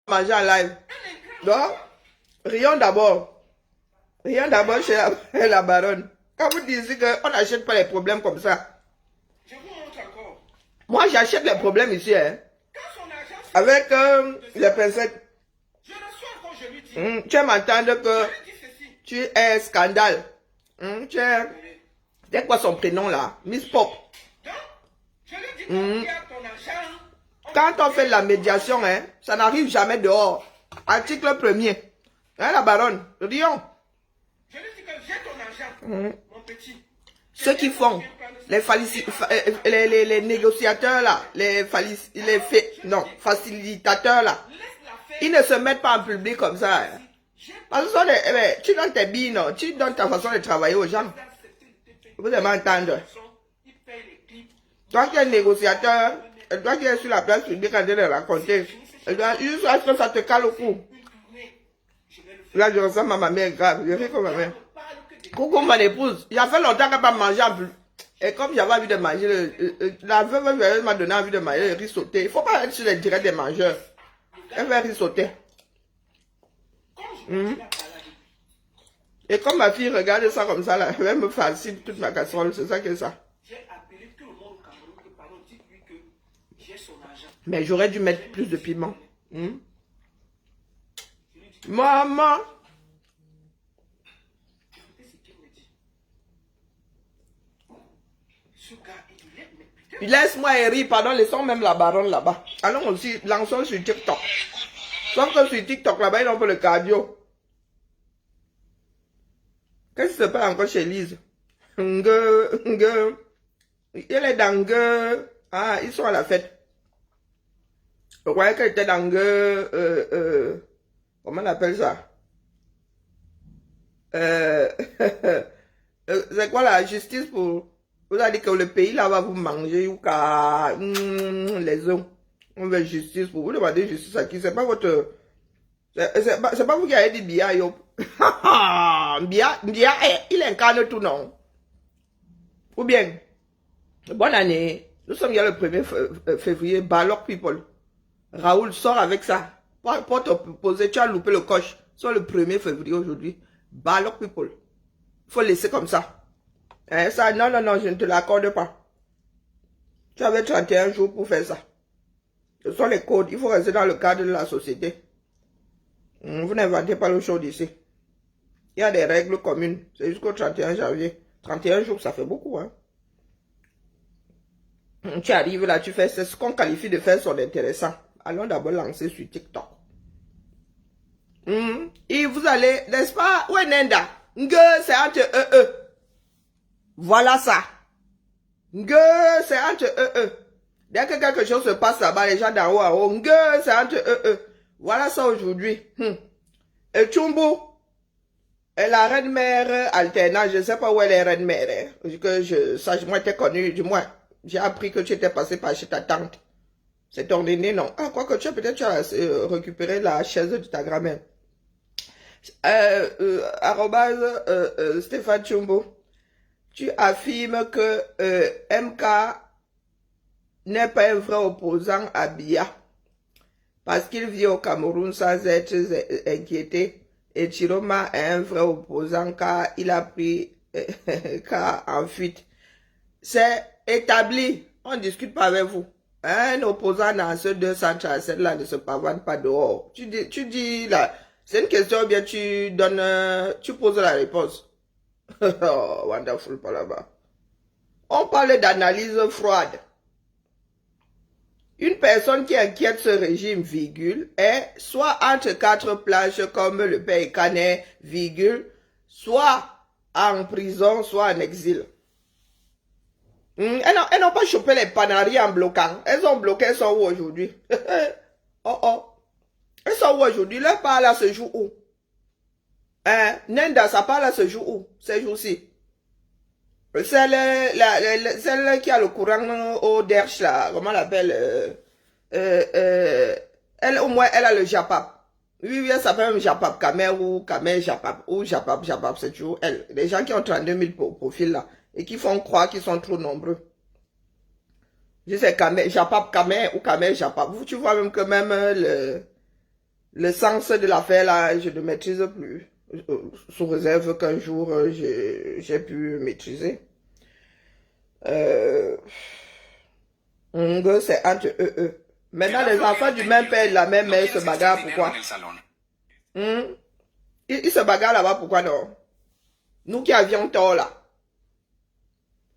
manger en live. Donc, rions d'abord. Rions d'abord chez la baronne. Quand vous dites qu'on n'achète pas les problèmes comme ça. Je vous montre encore. Moi, j'achète les problèmes ici. Hein. Quand son argent, Avec les pincettes. je le sois quand je lui dis. Tu vas m'entendre que Je lui dis ceci. tu es scandale. Tu es... C'est quoi son prénom là? Miss Pop. Donc, je lui dis que tu as ton argent. Quand on fait de la médiation, hein, ça n'arrive jamais dehors. Article 1er. Hein, la baronne? Rions. Je lui dis que j'ai ton argent, mon petit. Ceux qui font les négociateurs là, facilitateurs là, Laisse la faire. ils ne se mettent pas en public comme ça. Hein. Parce que tu donnes tes billes, non, tu donnes ta façon de travailler aux gens. Vous devez m'entendre. Il paye les clips. Toi qui es négociateur, toi qui es sur la place publique en train de raconter, juste à ce que ça te cale au cou. Une tournée. Je vais le faire. Là, je ressemble à ma mère grave, je ris comme ma mère. Ne parle que des Coucou mon épouse, il y a fait longtemps qu'elle n'a pas mangé en plus. Et comme j'avais envie de manger, la veuve m'a donné envie de manger le riz sauté. Il ne faut pas être sur les directs des mangeurs. Elle veut riz sauté. Quand je continue à parler avec lui, Et comme ma fille regarde ça comme ça, là, elle va me farcir toute ma casserole, c'est ça que c'est ça. j'ai appelé tout le monde au Cameroun que pardon, dites-lui que j'ai son argent. Mais j'aurais dû mettre plus de piment. Je lui dis que Maman, écoutez ce qu'il me dit. Ce gars, il est, mais putain. laisse-moi rire, pardon, laissons même la baronne là-bas. Allons aussi, lançons sur TikTok. Sauf que sur TikTok, là-bas, ils ont fait le cardio. Qu'est-ce qui se passe encore chez Lise? Il est dans Nge. Ah, ils sont à la fête. Je croyais qu'elle était dans Nge. Comment on appelle ça? C'est quoi la justice pour... Vous avez dit que le pays là va vous manger ou qu'à les os. On veut justice pour vous. Demandez justice à qui? C'est pas votre... C'est pas vous qui avez dit Bia, yo. Bia, il incarne tout, non? Ou bien, bonne année. Nous sommes il y a le 1er février. Balok people. Raoul sort avec ça. Pour te poser, tu as loupé le coche. Sur le 1er février aujourd'hui. Balok people. Il faut laisser comme ça. Hein, ça, non, je ne te l'accorde pas. Tu avais 31 jours pour faire ça. Ce sont les codes. Il faut rester dans le cadre de la société. Vous n'inventez pas le show d'ici. Il y a des règles communes. C'est jusqu'au 31 janvier. 31 jours, ça fait beaucoup. Hein? Tu arrives là, tu fais ce qu'on qualifie de faire son intéressant. Allons d'abord lancer sur TikTok. Et vous allez, n'est-ce pas? Où est Nenda? Nge, c'est entre eux. Voilà ça. Nge, c'est entre eux. Dès que quelque chose se passe là-bas, les gens d'en haut à haut. Nge, c'est entre eux. Voilà ça aujourd'hui. Et Chumbo, et la reine-mère alternante, je ne sais pas où elle est reine-mère. Hein. Que moi, t'ai connu, du moins, j'ai appris que tu étais passé par chez ta tante. C'est ton aîné, non? Ah, quoi que peut-être tu as récupéré la chaise de ta grand-mère. Arrobase Stéphane Chumbo, tu affirmes que MK n'est pas un vrai opposant à Bia. Parce qu'il vit au Cameroun sans être inquiété. Et Chiroma est un vrai opposant car il a pris car en fuite. C'est établi. On ne discute pas avec vous. Un opposant dans ce 237 là ne se pavane pas dehors. Tu dis là, c'est une question ou bien tu donnes, tu poses la réponse. Oh, wonderful par là-bas. On parle d'analyse froide. Une personne qui inquiète ce régime, virgule, est soit entre quatre planches comme le père Canet, virgule, soit en prison, soit en exil. Elles n'ont pas chopé les panaries en bloquant. Elles ont bloqué, elles sont où aujourd'hui? Oh. Elles sont où aujourd'hui? Leur part là se joue où? Nenda, ça part là se joue où? Ces jours-ci. Celle qui a le courant au Derch là, comment on l'appelle? Elle au moins elle a le Japap. Oui, elle s'appelle même Japap, Kamer ou Kamer Japap, ou Japap, c'est toujours elle. Les gens qui ont 32 000 profils là, et qui font croire qu'ils sont trop nombreux. Je sais Kamer, Japap, Kamer ou Kamer Japap. Tu vois même que même le sens de l'affaire là, je ne maîtrise plus. Sous réserve qu'un jour, j'ai pu maîtriser. C'est entre eux. Maintenant, les enfants du même père et de la même mère se bagarrent, pourquoi? Ils se bagarrent là-bas, pourquoi non? Nous qui avions tort là.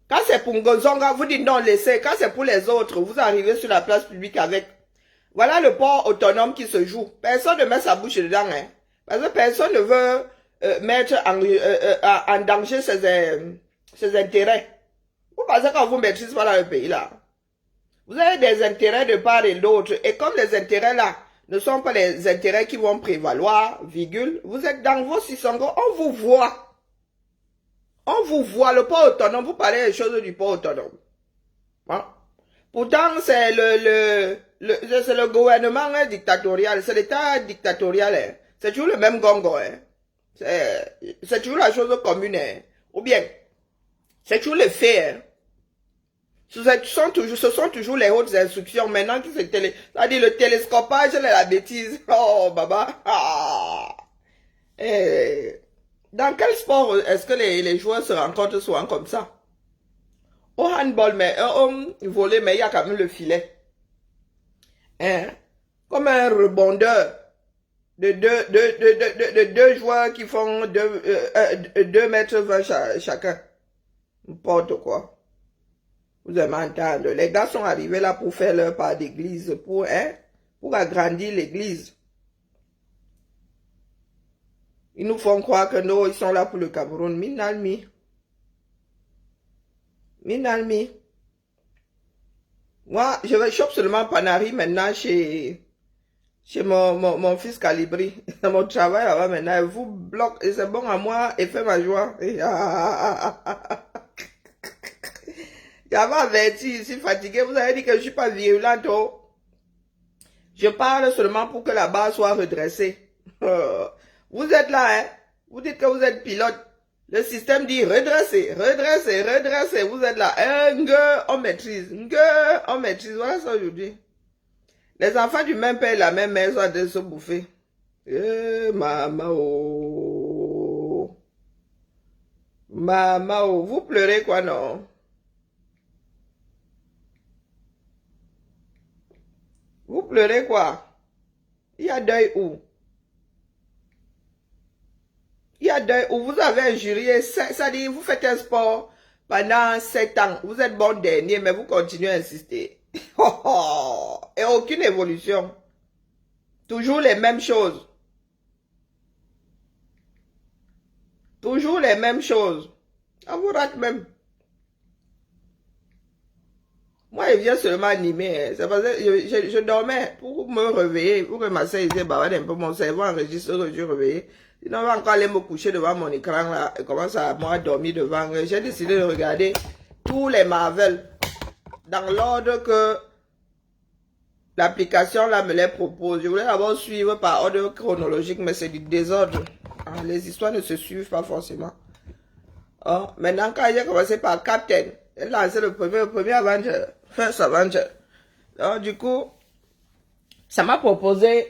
Quand c'est pour Ngonzonga, vous dites non, laissez. Quand c'est pour les autres, vous arrivez sur la place publique avec. Voilà le port autonome qui se joue. Personne ne met sa bouche dedans, hein. Parce que personne ne veut mettre en danger ses intérêts. Vous pensez qu'on vous maîtrise pas dans le pays là. Vous avez des intérêts de part et d'autre. Et comme les intérêts là ne sont pas les intérêts qui vont prévaloir, virgule, vous êtes dans vos 600 gros, on vous voit. On vous voit, le port autonome, vous parlez des choses du port autonome. Hein? Pourtant, c'est le gouvernement dictatorial, c'est l'état dictatorial. Hein. C'est toujours le même gongo. Hein. C'est toujours la chose commune. Hein. Ou bien, c'est toujours les faits. Hein. Ce sont toujours les hautes instructions. Maintenant, c'est-à-dire le télescopage, c'est la bêtise. Oh, baba. Ah. Dans quel sport est-ce que les joueurs se rencontrent souvent comme ça? Au handball, mais au volley, mais il y a quand même le filet. Hein? Comme un rebondeur de deux joueurs qui font 2 mètres 20 chacun. N'importe quoi. Vous allez m'entendre. Les gars sont arrivés là pour faire leur part d'église, pour agrandir l'église. Ils nous font croire que non, ils sont là pour le Cameroun. Minalmi. Minalmi. Moi, je vais choper seulement Panari maintenant chez mon fils Calibri. Mon travail là-bas maintenant, il vous bloque. Et c'est bon à moi et fait ma joie. J'avais averti, je suis fatigué. Vous avez dit que je ne suis pas virulente. Oh. Je parle seulement pour que la barre soit redressée. Vous êtes là, hein? Vous dites que vous êtes pilote. Le système dit redresser, redresser, redresser. Vous êtes là. On maîtrise. On maîtrise. Voilà ça aujourd'hui. Les enfants du même père et la même mère sont en train de se bouffer. Maman, oh. Maman, oh. Vous pleurez quoi, non? Vous pleurez quoi? Il y a deuil où? Il y a deuil où vous avez injurié, ça dit, vous faites un sport pendant 7 ans, vous êtes bon dernier, mais vous continuez à insister. Et aucune évolution. Toujours les mêmes choses. Toujours les mêmes choses. On vous rate même. Moi, je viens seulement animer. C'est parce que je dormais pour me réveiller, pour que ma soeur disait, bah, un peu mon cerveau enregistre que je suis réveillé. Sinon, on va encore aller me coucher devant mon écran là, et commence à moi dormir devant. J'ai décidé de regarder tous les Marvel dans l'ordre que l'application là me les propose. Je voulais d'abord suivre par ordre chronologique, mais c'est du désordre. Ah, les histoires ne se suivent pas forcément. Oh, maintenant, quand j'ai commencé par Captain, j'ai lancé le premier Avenger, First Avenger. Donc, du coup, ça m'a proposé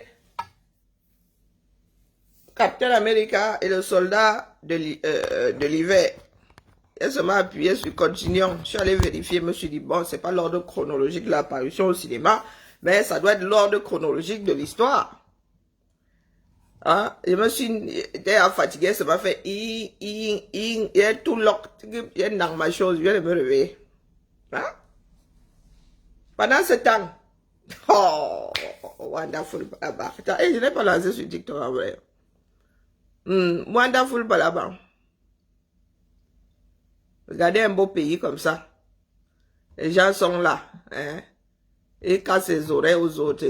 Captain America et le soldat de l'hiver. Et ça m'a appuyé sur continuons. Je suis allé vérifier, je me suis dit, bon, c'est pas l'ordre chronologique de l'apparition au cinéma, mais ça doit être l'ordre chronologique de l'histoire. Hein? Je me suis fatigué, ça m'a fait il y a tout lock, il y a dans ma chose, je viens de me réveiller. Hein? Pendant ce temps, oh, wonderful balaba. Je n'ai pas lancé sur TikTok en vrai. Wonderful balaba. Regardez un beau pays comme ça. Les gens sont là. Hein? Et cassent les oreilles aux autres.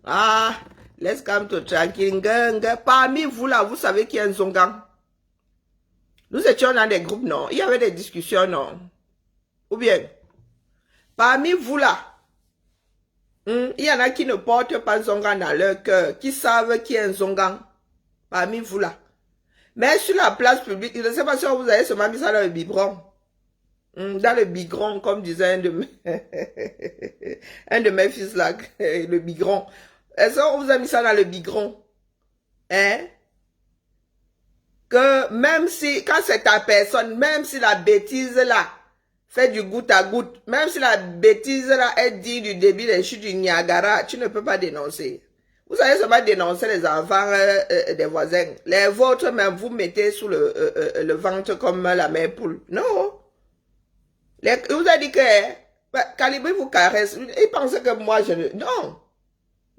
Ah, let's come to tranquille. Parmi vous là, vous savez qui est un Zongang? Nous étions dans des groupes, non? Il y avait des discussions, non? Ou bien, parmi vous là, il y en a qui ne portent pas Zongang dans leur cœur, qui savent qui est un Zongang. Parmi vous là. Mais sur la place publique, je ne sais pas si vous avez seulement mis ça dans le biberon. Dans le biberon, comme disait un de mes fils là, le biberon. Est-ce qu'on vous a mis ça dans le biberon? Hein? Que même si, quand c'est ta personne, même si la bêtise là fait du goutte à goutte, même si la bêtise là est dit du début des chutes du Niagara, tu ne peux pas dénoncer. Vous allez seulement dénoncer les enfants des voisins. Les vôtres, même, vous mettez sous le ventre comme la mère poule. Non. Vous avez dit que Calibri vous caresse. Il pense que moi, je ne... Non.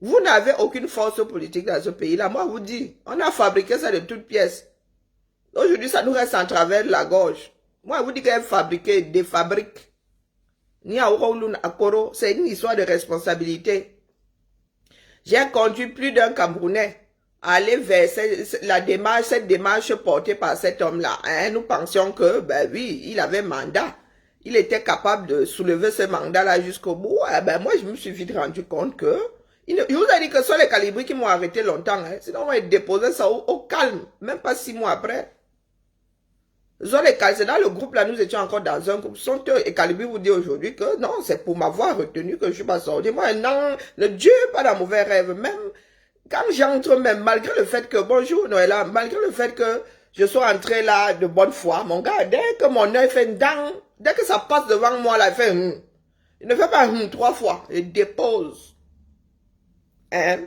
Vous n'avez aucune force politique dans ce pays-là. Moi, je vous dis, on a fabriqué ça de toutes pièces. Aujourd'hui, ça nous reste en travers de la gorge. Moi, je vous dis qu'elle fabriqué, défabrique. C'est une histoire de responsabilité. J'ai conduit plus d'un Camerounais à aller vers cette démarche portée par cet homme-là. Hein? Nous pensions que, ben oui, il avait mandat. Il était capable de soulever ce mandat-là jusqu'au bout. Ben moi, je me suis vite rendu compte que... Je vous ai dit que ce sont les Calibris qui m'ont arrêté longtemps. Hein? Sinon, on va déposer ça au calme. Même pas 6 mois après. C'est dans le groupe là, nous étions encore dans un groupe. Sont eux et Calibri vous dit aujourd'hui que non, c'est pour m'avoir retenu que je suis pas sorti. Moi, non, le Dieu, pas dans mauvais rêve. Même quand j'entre, même malgré le fait que, bonjour Noëlla, malgré le fait que je sois entré là de bonne foi, mon gars, dès que mon œil fait dang, dès que ça passe devant moi, là, il fait il ne fait pas 3 fois, il dépose. Hein?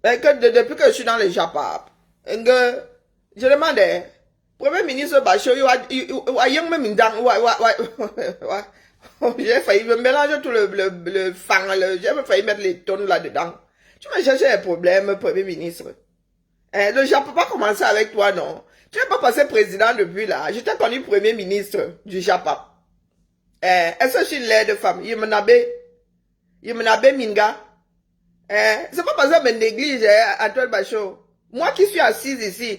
Et que depuis que je suis dans les Japap, je demandais, Premier ministre Bachot, j'ai failli me mélanger tout le fang, j'ai failli mettre les tonnes là-dedans. Tu m'as cherché un problème, Premier ministre. Le Japon peut pas commencer avec toi, non. Tu n'es pas passé président depuis là. Je t'ai connu Premier ministre du Japon. Est-ce que je suis une laide femme? Ymenabe Minga. C'est pas parce que je me néglige, Antoine Bachot. Moi qui suis assise ici,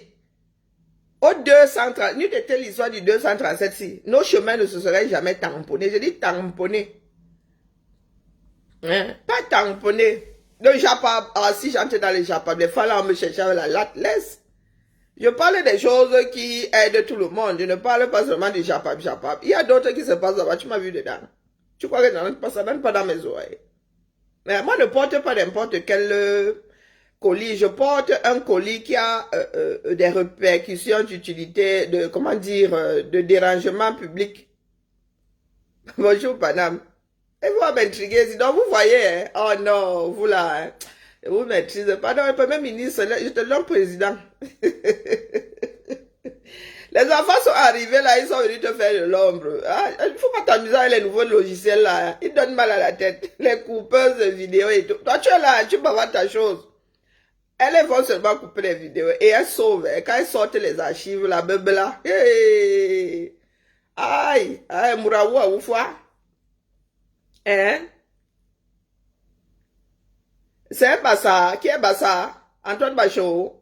au 230, nous était l'histoire du 237 ici. Nos chemins ne se seraient jamais tamponnés. Je dis tamponnés. Pas tamponnés. Le Japon, si j'entre dans le Japon, les femmes me chercher avec la latte, laisse. Je parle des choses qui aident tout le monde. Je ne parle pas seulement du Japon. Il y a d'autres qui se passent là-bas. Tu m'as vu dedans. Tu crois que ça n'entre pas dans mes oreilles. Mais moi, ne porte pas n'importe quel colis. Je porte un colis qui a des répercussions d'utilité, de, comment dire, de dérangement public. Bonjour, Panam. Et vous m'intriguez. Sinon, vous voyez, hein? Oh non, vous là, hein? Vous maîtrisez pas. Non, le Premier ministre, je te donne président. Les enfants sont arrivés là, ils sont venus te faire de l'ombre. Ah, il ne faut pas t'amuser avec les nouveaux logiciels là. Ils donnent mal à la tête. Les coupeuses de vidéos et tout. Toi, tu es là, tu peux avoir ta chose. Elles vont seulement couper les vidéos et elles sauvent. Et quand elles sortent les archives, la bébé là. Hey. Aïe, aïe, Mouraou, à Oufoua. Hein? C'est un Bassa. Qui est Bassa? Antoine Bachot.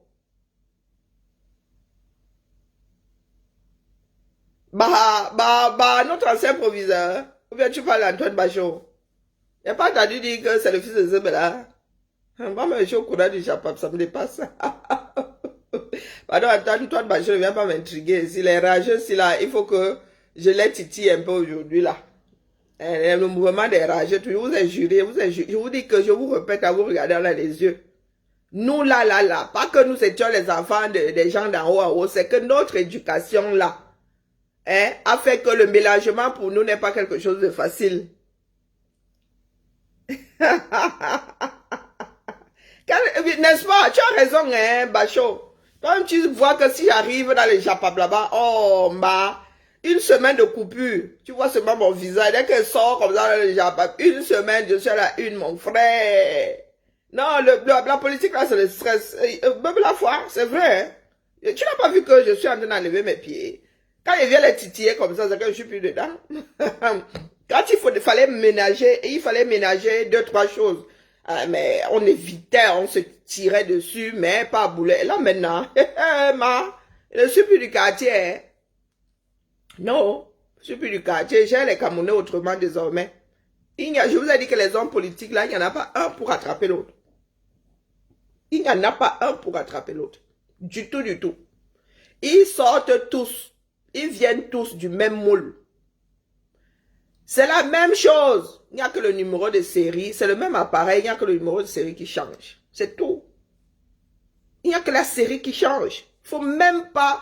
Notre ancien proviseur. Ou bien tu parles d'Antoine Bachot. Il n'y a pas entendu dire que c'est le fils de Zebela. Moi, je suis au courant du Japon, ça me dépasse. Pardon, Antoine Bachot ne vient pas m'intriguer. S'il est rageux, il faut que je les titille un peu aujourd'hui, là. Le mouvement des rageux, je vous ai juré, je vous dis que je vous répète à vous regarder dans les yeux. Nous, là, pas que nous étions les enfants des gens d'en haut en haut, c'est que notre éducation, là, a fait que le mélangement pour nous n'est pas quelque chose de facile. N'est-ce pas? Tu as raison, hein, Bachot. Quand tu vois que si j'arrive dans les Japon là-bas, oh, une semaine de coupure, tu vois seulement mon visage, dès qu'elle sort comme ça dans les Japon, une semaine, je suis à la une, mon frère. Non, la politique là, c'est le stress. Même la foi, c'est vrai. Hein? Tu n'as pas vu que je suis en train d'enlever mes pieds. Quand il vient les titiller comme ça, c'est que je suis plus dedans. Quand il fallait ménager 2-3 choses. Mais on évitait, on se tirait dessus, mais pas à boulet. Là maintenant, je ne suis plus du quartier. Hein. Non, je ne suis plus du quartier. J'ai les Camerounais autrement désormais. Je vous ai dit que les hommes politiques là, il n'y en a pas un pour attraper l'autre. Il n'y en a pas un pour attraper l'autre. Du tout, du tout. Ils sortent tous. Ils viennent tous du même moule. C'est la même chose. Il n'y a que le numéro de série. C'est le même appareil. Il n'y a que le numéro de série qui change. C'est tout. Il n'y a que la série qui change. Il faut même pas...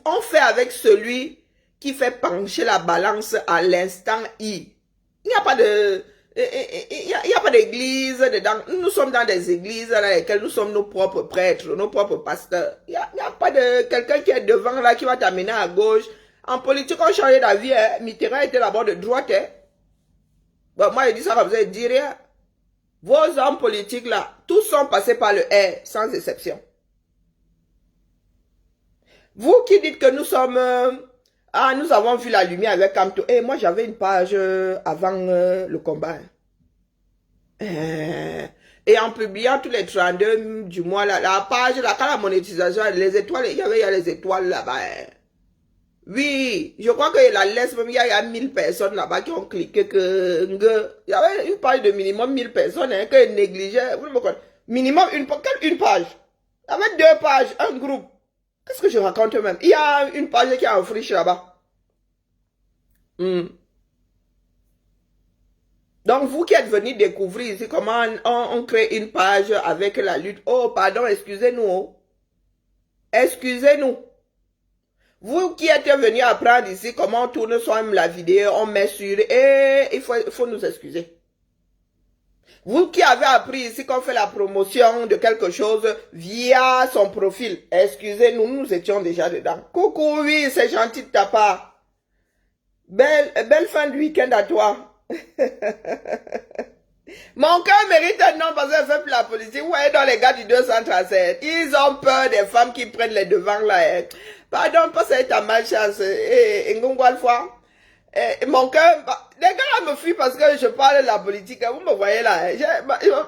On fait avec celui qui fait pencher la balance à l'instant I. Il n'y a pas de... Il n'y a pas d'église dedans. Nous sommes dans des églises dans lesquelles nous sommes nos propres prêtres, nos propres pasteurs. Il n'y a pas de quelqu'un qui est devant là qui va t'amener à gauche. En politique, on change d'avis. Hein. Mitterrand était d'abord de droite. Hein. Bon, moi, je dis ça comme ça, je dis rien. Vos hommes politiques là, tous sont passés par le R, sans exception. Vous qui dites que nous sommes... nous avons vu la lumière avec Camto. Et moi, j'avais une page avant le combat. Et en publiant tous les 32 du mois, là, la page, là, quand la monétisation, les étoiles, il y a les étoiles là-bas. Oui, je crois que la laisse, même il y a 1000 personnes là-bas qui ont cliqué que... Il y avait une page de minimum 1000 personnes hein, que négligeaient. Minimum une page. Il y avait 2 pages, un groupe. Qu'est-ce que je raconte même? Il y a une page qui est en friche là-bas. Donc, vous qui êtes venus découvrir ici comment on crée une page avec la lutte. Oh, pardon, excusez-nous. Excusez-nous. Vous qui êtes venus apprendre ici comment on tourne soi-même la vidéo, on met sur... Et il faut nous excuser. Vous qui avez appris ici qu'on fait la promotion de quelque chose via son profil, excusez-nous, nous étions déjà dedans. Coucou, oui, c'est gentil de ta part. Belle fin de week-end à toi. Mon cœur mérite un nom parce qu'elle fait plus la politique. Vous voyez dans les gars du 237, ils ont peur des femmes qui prennent les devants là. Hein. Pardon, pas ça ta malchance. Mon cœur, les gars là me fuient parce que je parle de la politique. Vous me voyez là. Hein.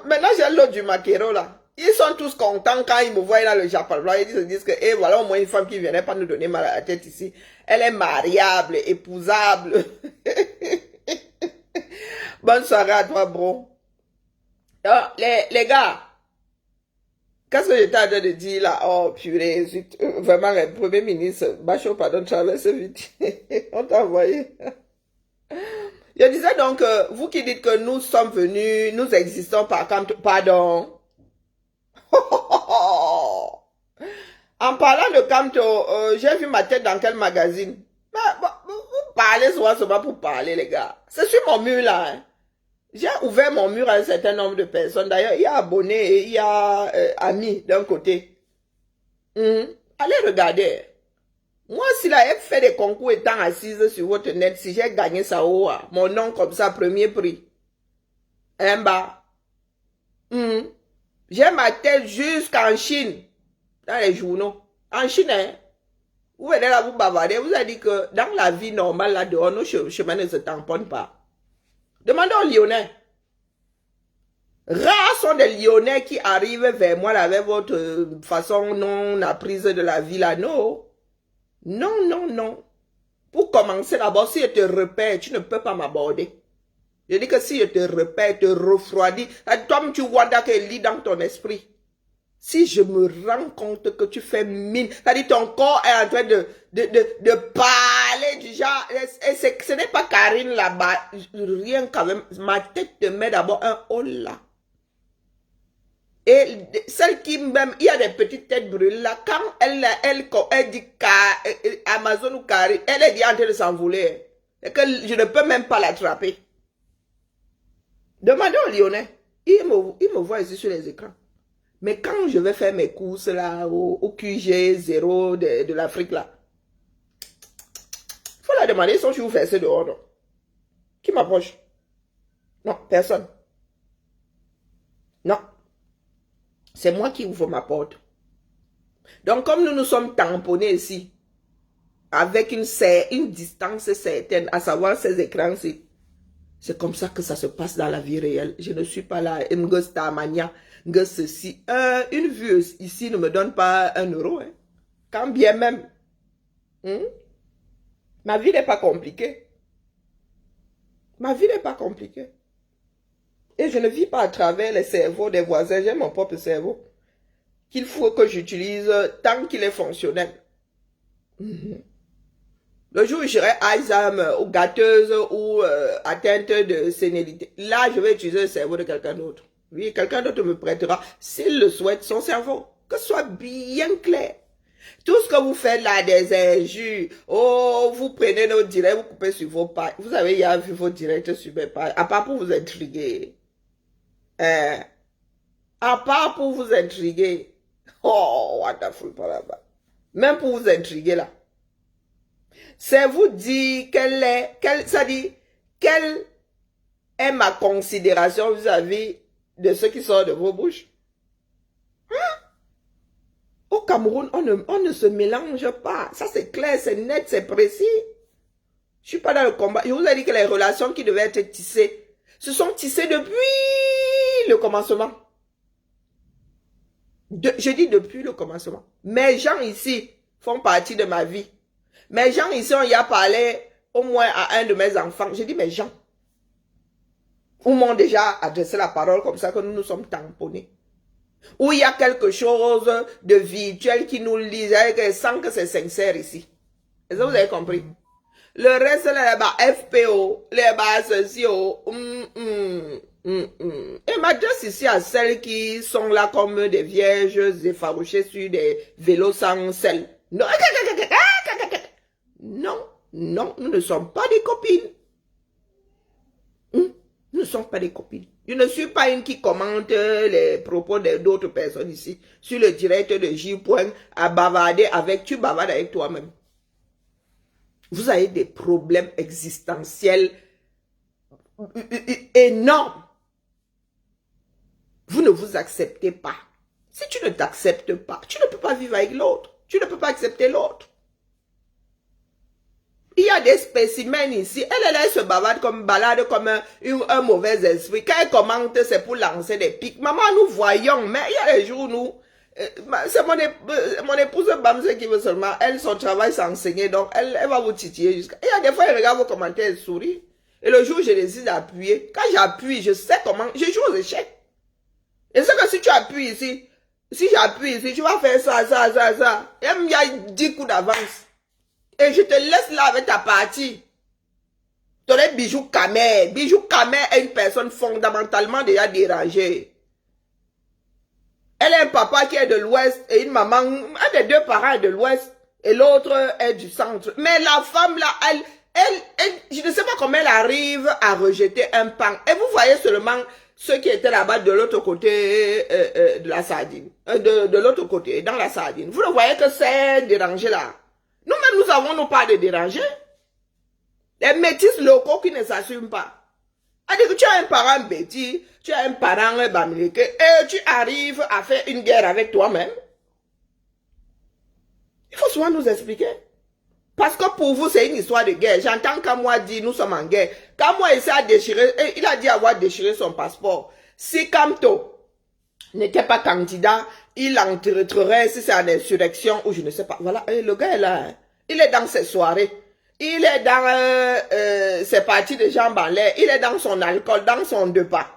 Maintenant j'ai l'autre du maquero là. Ils sont tous contents quand ils me voient dans le Japon. Ils se disent que voilà au moins une femme qui viendrait pas nous donner mal à la tête ici. Elle est mariable, épousable. Bonne soirée à toi, bro. Alors, les gars, qu'est-ce que j'étais en train de dire là? Oh, purée, vraiment, le premier ministre, Bachot, pardon, traverse vite. On t'a envoyé. Je disais donc, vous qui dites que nous sommes venus, nous existons par contre, pardon. En parlant de Camto, j'ai vu ma tête dans quel magazine? Vous parlez souvent pour parler, les gars. C'est sur mon mur là. Hein. J'ai ouvert mon mur à un certain nombre de personnes. D'ailleurs, il y a abonnés et il y a amis d'un côté. Allez regarder. Moi, si la F fait des concours étant assise sur votre net, si j'ai gagné ça, mon nom comme ça, premier prix. Un bas. J'ai ma tête jusqu'en Chine. Dans les journaux. En Chine, hein. Vous venez là, vous bavardez. Vous avez dit que dans la vie normale, là dehors, nos chemins ne se tamponnent pas. Demandez aux Lyonnais. Rares sont des Lyonnais qui arrivent vers moi là, avec votre façon non apprise de la vie là. Non. Non, non, non. Pour commencer d'abord, si je te repère, tu ne peux pas m'aborder. Je dis que si je te repère, te refroidis, toi tu vois qu'il lit dans ton esprit. Si je me rends compte que tu fais mine, c'est-à-dire ton corps est en train de parler du genre, et ce n'est pas Karine là-bas, rien quand même, ma tête te met d'abord un oh là. Et celle qui même, il y a des petites têtes brûlées là, quand elle dit Amazon ou Karine, elle est en train de s'envoler, et que je ne peux même pas l'attraper. Demandez aux Lyonnais, ils me voient ici sur les écrans. Mais quand je vais faire mes courses là, au QG 0 de l'Afrique là, il faut la demander, ils sont sur vous faire dehors, non? Qui m'approche? Non, personne. Non. C'est moi qui ouvre ma porte. Donc comme nous nous sommes tamponnés ici, avec une distance certaine, à savoir ces écrans-ci, c'est comme ça que ça se passe dans la vie réelle. Je ne suis pas là, ceci. Une vue ici ne me donne pas 1 euro. Hein. Quand bien même. Ma vie n'est pas compliquée. Ma vie n'est pas compliquée. Et je ne vis pas à travers les cerveaux des voisins. J'ai mon propre cerveau. Qu'il faut que j'utilise tant qu'il est fonctionnel. Le jour où je serai Alzheimer ou gâteuse ou atteinte de sénilité, là, je vais utiliser le cerveau de quelqu'un d'autre. Oui, quelqu'un d'autre me prêtera, s'il le souhaite, son cerveau. Que ce soit bien clair. Tout ce que vous faites là, des injures, oh, vous prenez nos directs, vous coupez sur vos pages. Vous avez déjà vu vos directs sur mes pages, à part pour vous intriguer. À part pour vous intriguer. Oh, wonderful, là-bas. Même pour vous intriguer là. C'est vous dire quelle est ma considération vis-à-vis de ce qui sort de vos bouches. Hein? Au Cameroun, on ne se mélange pas. Ça, c'est clair, c'est net, c'est précis. Je suis pas dans le combat. Je vous ai dit que les relations qui devaient être tissées, se sont tissées depuis le commencement. Je dis depuis le commencement. Mes gens ici font partie de ma vie. Mes gens ici, on y a parlé au moins à un de mes enfants. J'ai dit mes gens. Ou m'ont déjà adressé la parole comme ça que nous nous sommes tamponnés. Où il y a quelque chose de virtuel qui nous lie sans que c'est sincère ici. Est-ce que vous avez compris? Le reste, les bas FPO, les bas sociaux. Et m'adresse ici à celles qui sont là comme des vierges effarouchées sur des vélos sans selle. Non, non, non, nous ne sommes pas des copines. Nous ne sommes pas des copines. Je ne suis pas une qui commente les propos d'autres personnes ici. Sur le direct de J. à bavarder avec, tu bavardes avec toi-même. Vous avez des problèmes existentiels énormes. Vous ne vous acceptez pas. Si tu ne t'acceptes pas, tu ne peux pas vivre avec l'autre. Tu ne peux pas accepter l'autre. Il y a des spécimens ici. Elle se bavarde comme balade comme un mauvais esprit. Quand elle commente, c'est pour lancer des pics. Maman, nous voyons, mais il y a des jours où nous... c'est mon épouse Bamse qui veut seulement... Elle, son travail, c'est enseigner. Donc, elle va vous titiller jusqu'à... Il y a des fois, elle regarde vos commentaires, elle sourit. Et le jour où je décide d'appuyer, quand j'appuie, je sais comment... Je joue aux échecs. Et c'est que si tu appuies ici, si j'appuie ici, tu vas faire ça. Et il y a 10 coups d'avance. Et je te laisse là avec ta partie. Tu as Bijou Kamer. Bijou Kamer est une personne fondamentalement déjà dérangée. Elle a un papa qui est de l'Ouest et une maman, un des deux parents est de l'Ouest et l'autre est du centre. Mais la femme là, elle, je ne sais pas comment elle arrive à rejeter un pan. Et vous voyez seulement ceux qui étaient là-bas de l'autre côté de la sardine. De l'autre côté, dans la sardine. Vous le voyez que c'est dérangé là. Nous-mêmes, nous avons nos parts de déranger. Les métis locaux qui ne s'assument pas. C'est-à-dire que tu as un parent bêtis, tu as un parent bamileke, et tu arrives à faire une guerre avec toi-même. Il faut souvent nous expliquer. Parce que pour vous, c'est une histoire de guerre. J'entends quand moi dit, nous sommes en guerre. Quand moi essaie de déchirer, il a dit avoir déchiré son passeport. Si Kamto n'était pas candidat, il entrerait si c'est en insurrection ou je ne sais pas. Voilà, et le gars est là. Hein. Il est dans ses soirées. Il est dans ses parties de jambes en l'air. Il est dans son alcool, dans son repas.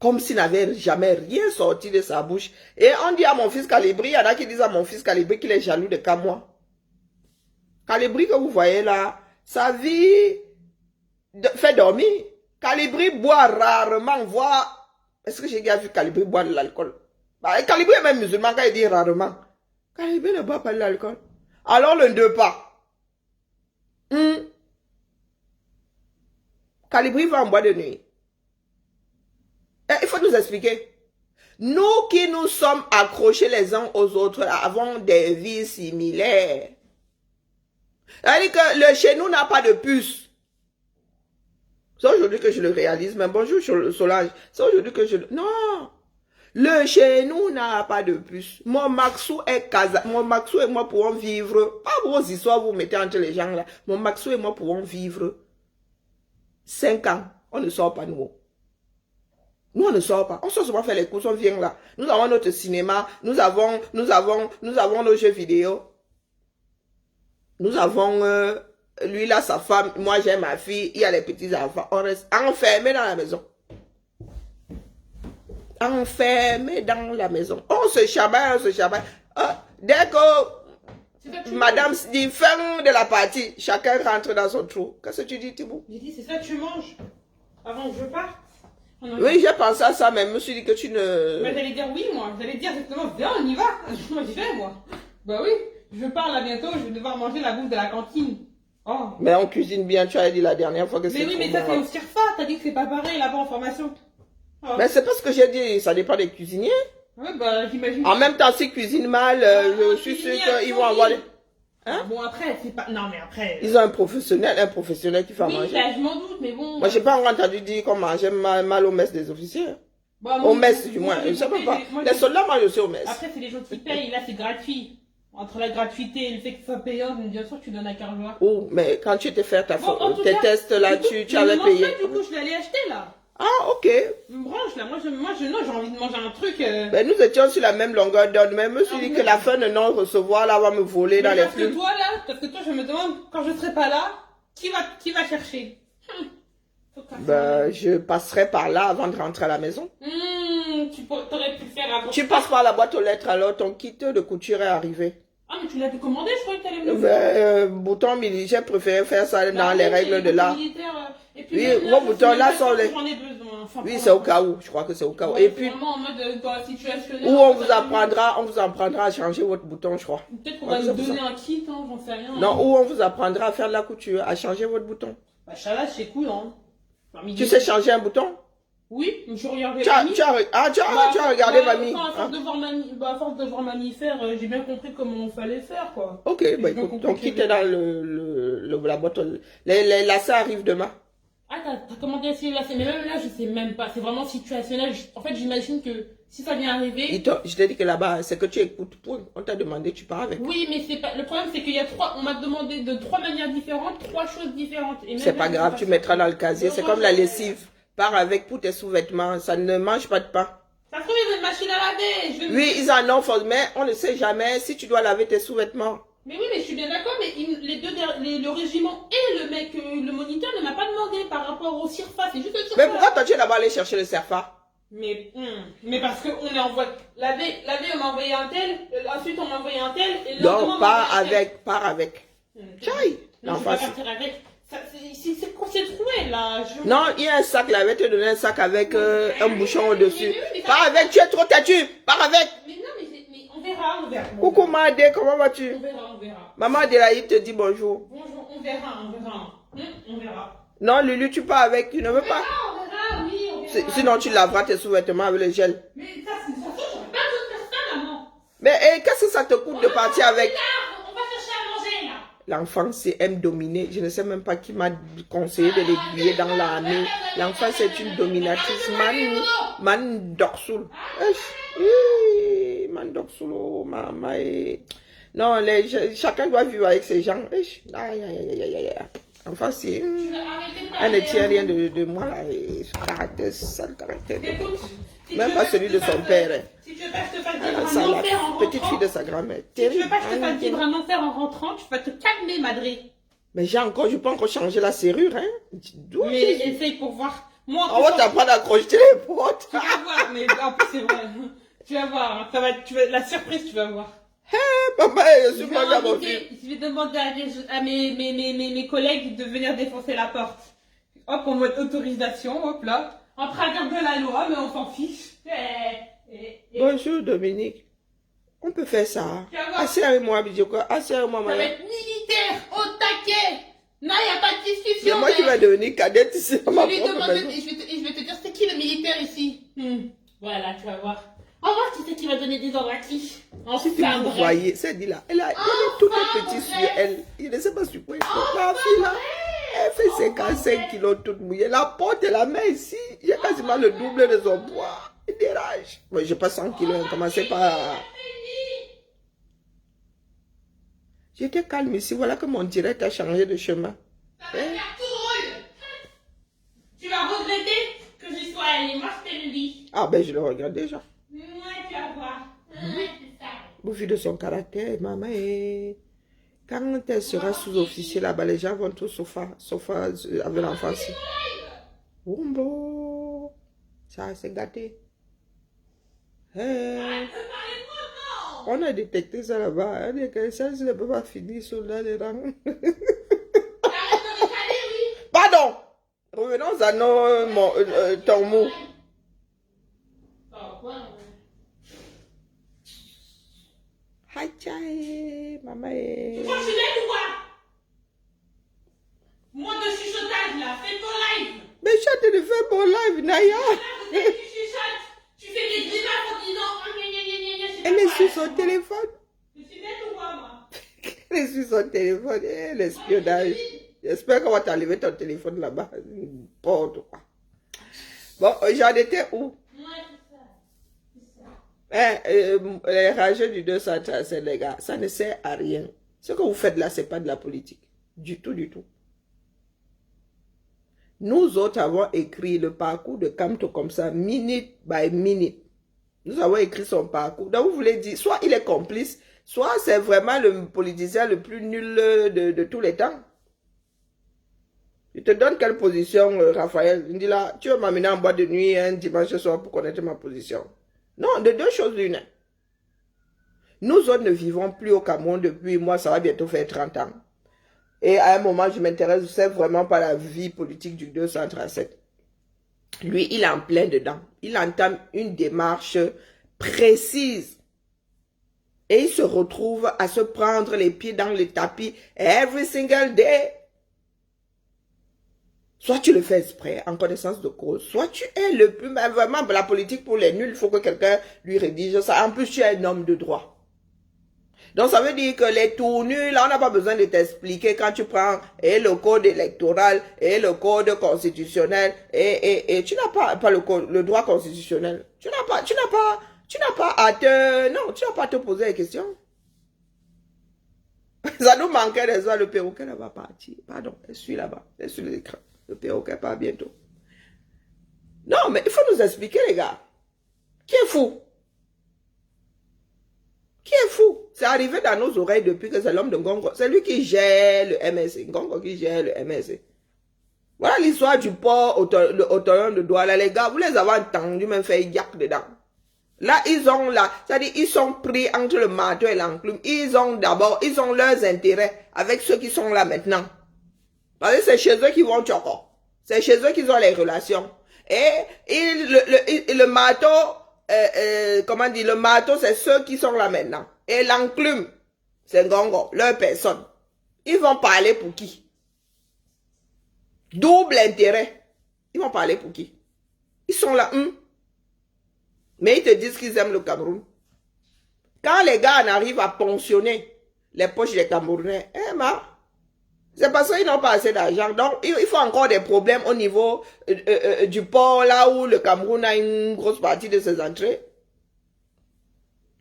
Comme s'il n'avait jamais rien sorti de sa bouche. Et on dit à mon fils Calibri, il y en a qui disent à mon fils Calibri qu'il est jaloux de Kamois. Calibri que vous voyez là, sa vie fait dormir. Calibri boit rarement, voire... Est-ce que j'ai déjà vu Calibri boire de l'alcool? Bah, Calibri est même musulman quand il dit rarement. Calibri ne boit pas de l'alcool. Alors le deux pas. Calibri va en boîte de nuit. Et il faut nous expliquer. Nous qui nous sommes accrochés les uns aux autres avons des vies similaires. C'est-à-dire que le chez nous n'a pas de puce. C'est aujourd'hui que je le réalise, mais bonjour Solange. C'est aujourd'hui que je le... Non. Le chez nous n'a pas de puce. Mon Maxou est casa. Mon Maxou et moi pouvons vivre. Pas vos histoires, vous mettez entre les gens là. Mon Maxou et moi pouvons vivre 5 ans. On ne sort pas nous. Nous, on ne sort pas. On sort souvent faire les courses, on vient là. Nous avons notre cinéma. Nous avons nos jeux vidéo. Nous avons... lui là, sa femme, moi j'ai ma fille, il y a les petits enfants. On reste enfermés dans la maison. Enfermés dans la maison. On se chamaille. Dès que C'est ça que tu Madame manges. dit fin de la partie. Chacun rentre dans son trou. Qu'est-ce que tu dis, Thibaut? J'ai dit, c'est ça que tu manges. Avant que je parte. Oui, j'ai pensé à ça, mais je me suis dit que tu ne... Mais j'allais dire oui, moi. J'allais dire exactement, viens, on y va. Moi, j'y vais, moi. Bah oui. Je pars là bientôt, je vais devoir manger la bouffe de la cantine. Oh. Mais on cuisine bien, tu as dit la dernière fois que c'est Mais oui, trop mais ça, c'est bon. au CIRFA. T'as dit que c'est pas pareil là-bas en formation. Oh. Mais c'est pas ce que j'ai dit, ça dépend des cuisiniers. Ouais, bah, j'imagine. En même temps, s'ils cuisinent mal, je suis sûr qu'ils vont avoir... Hein? Bon, après, c'est pas. Non, mais après. Ils ont un professionnel qui fait à Oui, manger. bah, je m'en doute, mais bon. Moi, j'ai pas encore entendu dire qu'on mangeait mal au mess des officiers. Bah, moi, Au mess, du moi, moins. j'ai Je sais compris, pas. moi, Les soldats mangent aussi au mess. Après, c'est les gens qui payent, là, c'est gratuit. Entre la gratuité et le fait que ce soit payant, bien sûr, tu donnes à Carlois. Oh, mais quand tu étais faire Bon, en tout tes cas, tests là, du coup, tu avais je payé. mange pas, du coup, je l'allais acheter là. Ah, ok. Je me branche là. Moi, non, j'ai envie de manger un truc. Ben, nous étions sur la même longueur d'onde, mais je me suis dit que la fin de non-recevoir là va me voler dans Mais les parce que flux. toi là, parce que toi, je me demande, quand je serai pas là, qui va chercher? Faut que ça Ben, je passerai par là avant de rentrer à la maison. t'aurais pu le faire avant. Tu passes par la boîte aux lettres, alors ton kit de couture est arrivé. Ah, mais tu l'avais commandé, je croyais que t'allais me le faire. Ben, bouton militaire, j'ai préféré faire ça dans les règles de l'art. Et puis, Oui, même vos je boutons, sais là, même pas sont si les- j'en ai besoin. Enfin, Oui, pour c'est au l'instant. cas où, je crois que c'est au cas où. Ouais, Et c'est puis, vraiment en mode dans la situation. où on vous apprendra à changer votre bouton, je crois. Peut-être qu'on Ouais, va c'est nous pour donner ça. un kit, hein, j'en sais rien. Non, où on vous apprendra à faire de la couture, à changer votre bouton. Bah, Chala, c'est cool, hein. Parmi Tu les- sais changer un bouton? Oui, je regardais Tu as, Mamie. tu as, ah, tu as, Bah, tu as regardé bah, mamie. À Hein? force de voir Mamie, à force de voir Mamie faire, j'ai bien compris comment il fallait faire, quoi. Ok, J'ai bah bien écoute, compris ton que kit c'était- est dans la boîte. Les lacets arrivent demain. Ah, t'as commandé celui là, mais même là, je sais même pas. C'est vraiment situationnel. En fait, j'imagine que si ça vient arriver. Je t'ai dit que là-bas, c'est que tu écoutes. Point. On t'a demandé, tu pars avec. Oui, mais c'est pas. Le problème, c'est qu'il y a on m'a demandé de 3 manières différentes, 3 choses différentes. Et même C'est là, pas je grave, sais tu pas. mettras dans le casier. C'est comme la lessive. Pars avec pour tes sous-vêtements. Ça ne mange pas de pain. Ça se trouve, il y a une machine à laver. Je vais me- Oui, ils en ont, mais on ne sait jamais si tu dois laver tes sous-vêtements. Mais oui, mais je suis bien d'accord, mais le régiment et le mec, le moniteur ne m'a pas demandé par rapport au CIRFA. C'est juste le CIRFA. Mais pourquoi toi tu es là-bas aller chercher le CERFA? Mais parce qu'on est en voie. Laver, on m'a envoyé un tel, ensuite on m'a envoyé un tel, et le Donc, pars avec. Tchaï! Non, je L'enfant, vais pas partir avec. C'est trouvé là. non, il y a un sac là, je vais te donner un sac avec un bouchon au-dessus. Mais oui, mais ça- Pars avec, tu es trop têtu. Pars avec. Mais non, mais on verra, on verra. Coucou Madé, comment vas-tu? On verra, on verra. Maman Adélaïde te dit bonjour. Bonjour, on verra, on verra. On verra. Non, Lulu, tu pars avec, tu ne veux pas? Ah, on verra, oui, on verra. Sinon, tu laveras tes sous-vêtements avec le gel. Mais ça, c'est une façon, j'aurais pas besoin de faire ça, maman. Mais qu'est-ce que ça te coûte de partir avec? On va chercher à manger là. L'enfant, c'est aime dominer. Je ne sais même pas qui m'a conseillé de l'aiguiller dans l'armée. L'enfant, c'est une dominatrice. Man dorsoul. Man dorsoul, oh, maman. Non, chacun doit vivre avec ses gens. Aïe, aïe, aïe, aïe, aïe. Enfin, c'est... Elle ne tient rien de moi, là. Caractère, sale caractère. Écoute, si Même tu pas veux celui que de je te son fasse- père. Hein. Si tu veux pas que je te fasse Ah, vivre ça, un la enfer en petite rentrant, fille de sa grand-mère. si tu veux pas que je te fasse vivre un enfer en rentrant, tu vas te calmer, Madré. Mais je peux encore changer la serrure, hein. D'où Mais essaye pour voir. Moi, en on plus, va t'apprendre à crocheter les portes. tu vas voir, mais en plus, c'est vrai. Tu vas voir, la surprise, tu vas voir. Maman, je suis pas là, mon fils. Je vais demander à mes collègues de venir défoncer la porte. Hop, en mode autorisation, hop là. En travers de la loi, mais on s'en fiche. Bonjour, Dominique. On peut faire ça. Tu vas voir. Asseyez-moi, Bidjoko. Asseyez-moi, Ça va maman. être militaire, au taquet. Non, il n'y a pas de C'est discussion. moi qui vais devenir cadette ici dans ma Je vais propre demander, maison. je vais te dire, c'est qui le militaire ici? Voilà, tu vas voir. On va voir qui c'est qui va donner des ordres à qui. Ensuite, Si vous voyez, c'est dit là, elle est toute petite sur elle. Je ne sais pas sur quoi elle fait. La fille là, elle fait 55 kilos toute mouillée. La porte et la main ici, j'ai quasiment le double de son poids. Il dérange. Moi, j'ai pas 100 kilos, hein. Commencez pas. J'étais calme ici, voilà que mon direct a changé de chemin. Ça va faire tout drôle. Tu vas regretter que j'y sois allée. Moi, je te le dis. Ah ben je le regarde déjà. Ouais, tu vas voir. Ouais, c'est ça. Bouffi de son caractère, maman. Quand elle sera sous-officier là-bas, les gens vont tout sauf avec l'enfant ici. Wumbo. Ça, c'est gâté. Hey. Arrête de parler de moi, non. On a détecté ça là-bas. On dit que ça ne peut pas finir sur les rangs. Arrête de ricaner, oui. Pardon. Revenons à nos ton mot. Oh, quoi, Haïtiaï, maman. tu vois, je l'aide ou quoi? Moi de chuchotage là, fais ton live. Mais je suis en train de faire mon live, Naya. Tu chuchotes, tu fais des grimaces en disant oh, gna, gna, gna, gna, gna, Elle est sur pas son pareil. téléphone. Je suis bête ou quoi, moi? Elle est sur son téléphone. L'espionnage. J'espère qu'on va t'enlever ton téléphone là-bas. N'importe quoi. Bon, j'en étais où? Ouais, c'est ça. Les rageux du 237, les gars, ça ne sert à rien. Ce que vous faites là, c'est pas de la politique. Du tout, du tout. Nous autres avons écrit le parcours de Kamto comme ça, minute by minute. Nous avons écrit son parcours. Donc vous voulez dire, soit il est complice, soit c'est vraiment le politicien le plus nul de tous les temps. Je te donne quelle position, Raphaël? Il me dit là, tu vas m'amener en boîte de nuit un dimanche soir pour connaître ma position. Non, de deux choses l'une. Nous autres ne vivons plus au Cameroun depuis, moi, ça va bientôt faire 30 ans. Et à un moment, je m'intéresse, c'est vraiment pas la vie politique du 237. Lui, il est en plein dedans. Il entame une démarche précise. Et il se retrouve à se prendre les pieds dans le tapis every single day. Soit tu le fais exprès, en connaissance de cause, soit tu es le plus... Mais vraiment, la politique pour les nuls, il faut que quelqu'un lui rédige ça. En plus, tu es un homme de droit. Donc, ça veut dire que les tournures, là, on n'a pas besoin de t'expliquer quand tu prends le code électoral et le code constitutionnel et tu n'as pas le droit constitutionnel. Tu n'as pas à te poser les questions. Ça nous manquait des fois, le perroquet là va partir. Pardon, je suis là-bas, je suis sur l'écran. Le perroquet part bientôt. Non, mais il faut nous expliquer, les gars. Qui est fou? Qui est fou? C'est arrivé dans nos oreilles depuis que c'est l'homme de Ngongo. C'est lui qui gère le MSC. Ngongo qui gère le MSC. Voilà l'histoire du port autonome de Douala. Les gars, vous les avez entendus même faire yak dedans. Là, c'est-à-dire, ils sont pris entre le marteau et l'enclume. Ils ont leurs intérêts avec ceux qui sont là maintenant. Parce que c'est chez eux qu'ils vont choco. C'est chez eux qu'ils ont les relations. Et le marteau, comment dire, le marteau, c'est ceux qui sont là maintenant. Et l'enclume, c'est Ngongo, leur personne. Ils vont parler pour qui? Double intérêt. Ils vont parler pour qui? Ils sont là, mais ils te disent qu'ils aiment le Cameroun. Quand les gars en arrivent à pensionner les poches des Camerounais, c'est parce qu'ils n'ont pas assez d'argent. Donc, il faut encore des problèmes au niveau du port, là où le Cameroun a une grosse partie de ses entrées.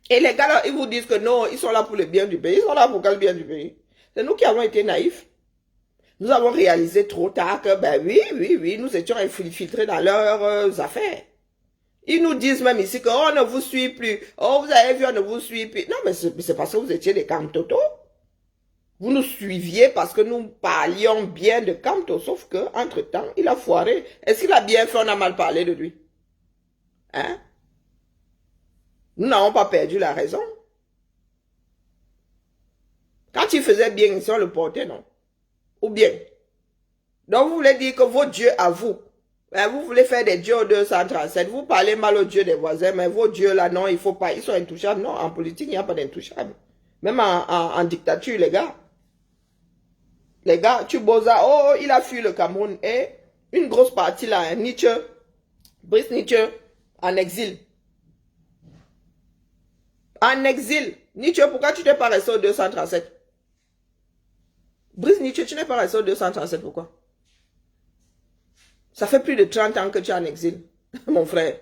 Et les gars, là, ils vous disent que non, ils sont là pour le bien du pays. Ils sont là pour quel bien du pays? C'est nous qui avons été naïfs. Nous avons réalisé trop tard que, ben oui, nous étions infiltrés dans leurs affaires. Ils nous disent même ici que, oh, on ne vous suit plus. Oh, vous avez vu, on ne vous suit plus. Non, mais c'est parce que vous étiez des Kamtoto. Vous nous suiviez parce que nous parlions bien de Kamto, sauf que, entre-temps, il a foiré. Est-ce qu'il a bien fait, on a mal parlé de lui? Hein? Nous n'avons pas perdu la raison. Quand il faisait bien, ici, on le portait, non? Ou bien? Donc, vous voulez dire que vos dieux à vous, vous voulez faire des dieux au 237, vous parlez mal aux dieux des voisins, mais vos dieux là, non, il faut pas, ils sont intouchables. Non, en politique, il n'y a pas d'intouchables. Même en dictature, les gars. Les gars, tu bosas, oh, il a fui le Cameroun. Et une grosse partie là, Nietzsche, Brice Nietzsche, en exil. En exil. Nietzsche, pourquoi tu n'es pas resté au 237? Brice Nietzsche, tu n'es pas resté au 237, pourquoi? Ça fait plus de 30 ans que tu es en exil, mon frère.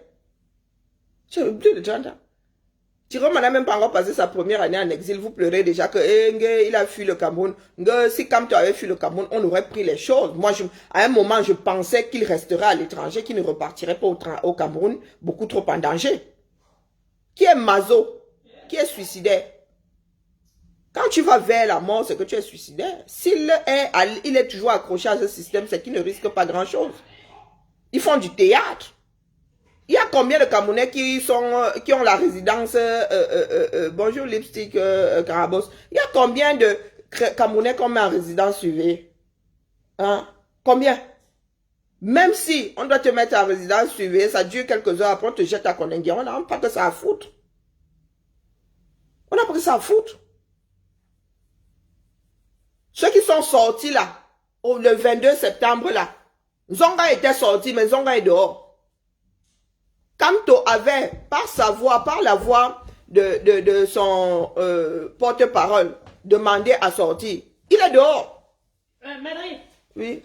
Tu as plus de 30 ans. Thierry n'a même pas encore passé sa première année en exil. Vous pleurez déjà que il a fui le Cameroun. Si comme tu avais fui le Cameroun, on aurait pris les choses. Moi, à un moment, je pensais qu'il resterait à l'étranger, qu'il ne repartirait pas au Cameroun, beaucoup trop en danger. Qui est maso? Qui est suicidaire? Quand tu vas vers la mort, c'est que tu es suicidaire. S'il est toujours accroché à ce système, c'est qu'il ne risque pas grand-chose. Ils font du théâtre. Il y a combien de Camerounais qui ont la résidence, bonjour Lipstick Carabos, il y a combien de Camerounais qu'on met en résidence surveillée? Hein? Combien? Même si on doit te mettre en résidence surveillée, ça dure quelques heures, après on te jette à Konengue. On n'a pas que ça à foutre. On n'a pas que ça à foutre. Ceux qui sont sortis là, le 22 septembre là, Zonga était sorti, mais Zonga est dehors. Kamto avait, par sa voix, par la voix de son porte-parole, demandé à sortir. Il est dehors. Madrid. Oui.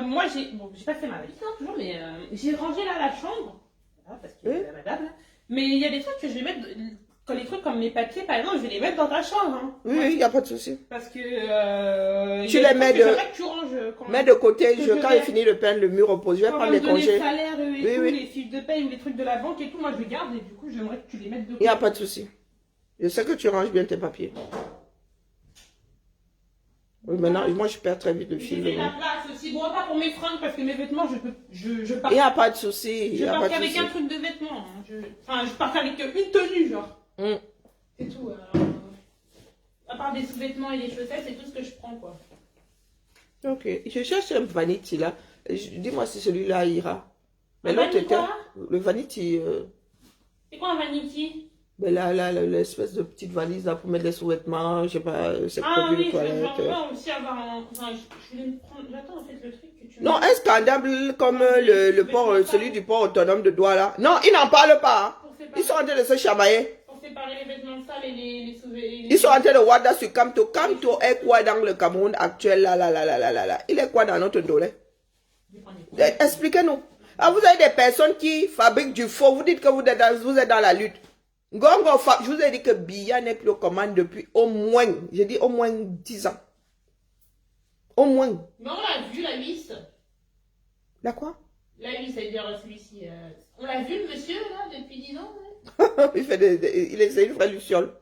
Moi, j'ai pas fait ma valise, hein, toujours, mais j'ai rangé là la chambre. Là, parce qu'il y a la madame, là. Mais il y a des trucs que je vais mettre, quand les trucs comme mes papiers, par exemple, je vais les mettre dans ta chambre. Hein. Oui, il n'y a pas de souci. Parce que. Tu les mets mets de côté, quand j'ai fini de peindre le mur opposé, je vais prendre les congés. Les salaires et oui, tout, oui. les fiches de paye ou les trucs de la banque et tout, moi je garde et du coup, j'aimerais que tu les mettes de côté. Il n'y a pas de souci. Je sais que tu ranges bien tes papiers. Oui, maintenant, moi je perds très vite le fil. J'ai la place aussi. Bon, pas pour mes fringues parce que mes vêtements, je pars. Il n'y a pas de souci. Je pars qu'avec un truc de vêtements. Enfin, je pars avec une tenue, genre. C'est tout. Alors, à part des sous-vêtements et des chaussettes, c'est tout ce que je prends, quoi. Ok. Je cherche un vanity là. Dis-moi si celui-là ira. Mais l'autre était. Le vanity. C'est quoi un vanity? Ben là, l'espèce de petite valise là pour mettre les sous-vêtements, je sais pas, c'est produits de toilette. J'aimerais aussi avoir un. Enfin, je voulais me prendre. J'attends en fait le truc que tu. Non, un scandale comme le port, celui du port autonome de Douala là. Non, ils n'en parlent pas. Hein. Ils sont en train de se chamailler. Pour séparer les vêtements sales et les sous-vêtements. Ils sont en train de voir sur Kamto. Kamto est quoi dans le Cameroun actuel là. Il est quoi dans notre dos là? Expliquez-nous. Ah, vous avez des personnes qui fabriquent du faux. Vous dites que vous êtes dans la lutte. Gongo, je vous ai dit que Biya n'est plus aux commandes depuis au moins, j'ai dit au moins 10 ans. Au moins. Mais on l'a vu, la liste. La quoi? La liste, c'est-à-dire celui-ci. On l'a vu, le monsieur, là, depuis 10 ans. Il essaie une vraie luciole.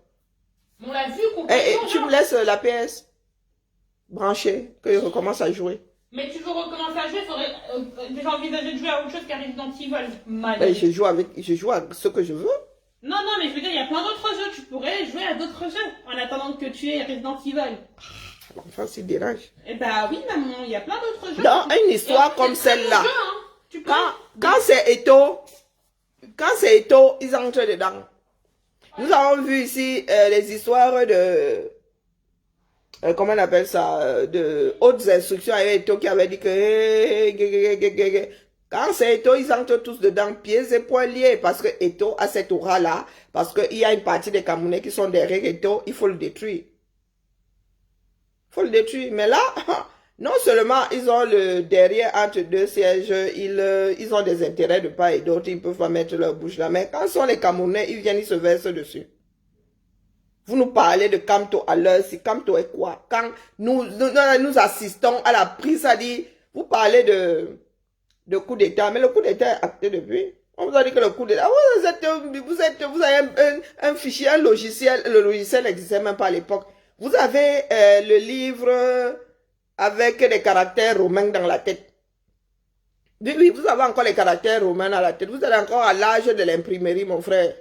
On l'a vu complètement. Tu me laisses la PS branchée, que je recommence à jouer. Mais tu veux recommencer à jouer, il faudrait déjà envisager de jouer à autre chose qu'à Resident Evil. Je joue à ce que je veux. Non, mais je veux dire, il y a plein d'autres jeux. Tu pourrais jouer à d'autres jeux en attendant que tu aies Resident Evil. Enfin, c'est dérange. Eh bah oui, maman, il y a plein d'autres jeux. Dans une histoire comme celle-là, hein. quand c'est Eto, ils entrent dedans. Nous avons vu ici les histoires de... comment on appelle ça? De hautes instructions avec Eto qui avait dit que... Quand c'est Eto, ils entrent tous dedans, pieds et poings liés, parce que Eto a cette aura-là, parce qu'il y a une partie des Camerounais qui sont derrière Eto, il faut le détruire. Il faut le détruire. Mais là, non seulement ils ont le derrière entre deux sièges, ils ont des intérêts de part et d'autre, ils ne peuvent pas mettre leur bouche là, mais quand sont les Camerounais, ils viennent, ils se versent dessus. Vous nous parlez de Kamto à l'heure, si Kamto est quoi? Quand nous assistons à la prise, ça dit, vous parlez de coup d'État, mais le coup d'État est acté depuis. On vous a dit que le coup d'État, vous avez un fichier, un logiciel, le logiciel n'existait même pas à l'époque. Vous avez le livre avec des caractères romains dans la tête. Oui, vous avez encore les caractères romains dans la tête. Vous êtes encore à l'âge de l'imprimerie, mon frère.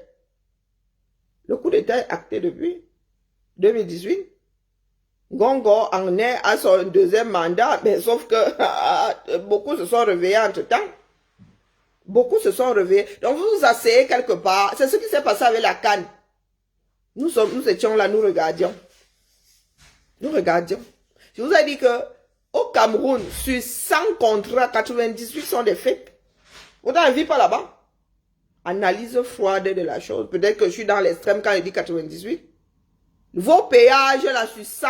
Le coup d'État est acté depuis 2018. Gongo en est à son deuxième mandat, mais sauf que beaucoup se sont réveillés entre-temps. Beaucoup se sont réveillés. Donc vous vous asseyez quelque part. C'est ce qui s'est passé avec la CAN. Nous étions là, nous regardions. Nous regardions. Je vous ai dit que au Cameroun, sur 100 contrats, 98 sont des fakes. Vous n'en vivez pas là-bas. Analyse froide de la chose. Peut-être que je suis dans l'extrême quand je dis 98. Vos péages là sur 100.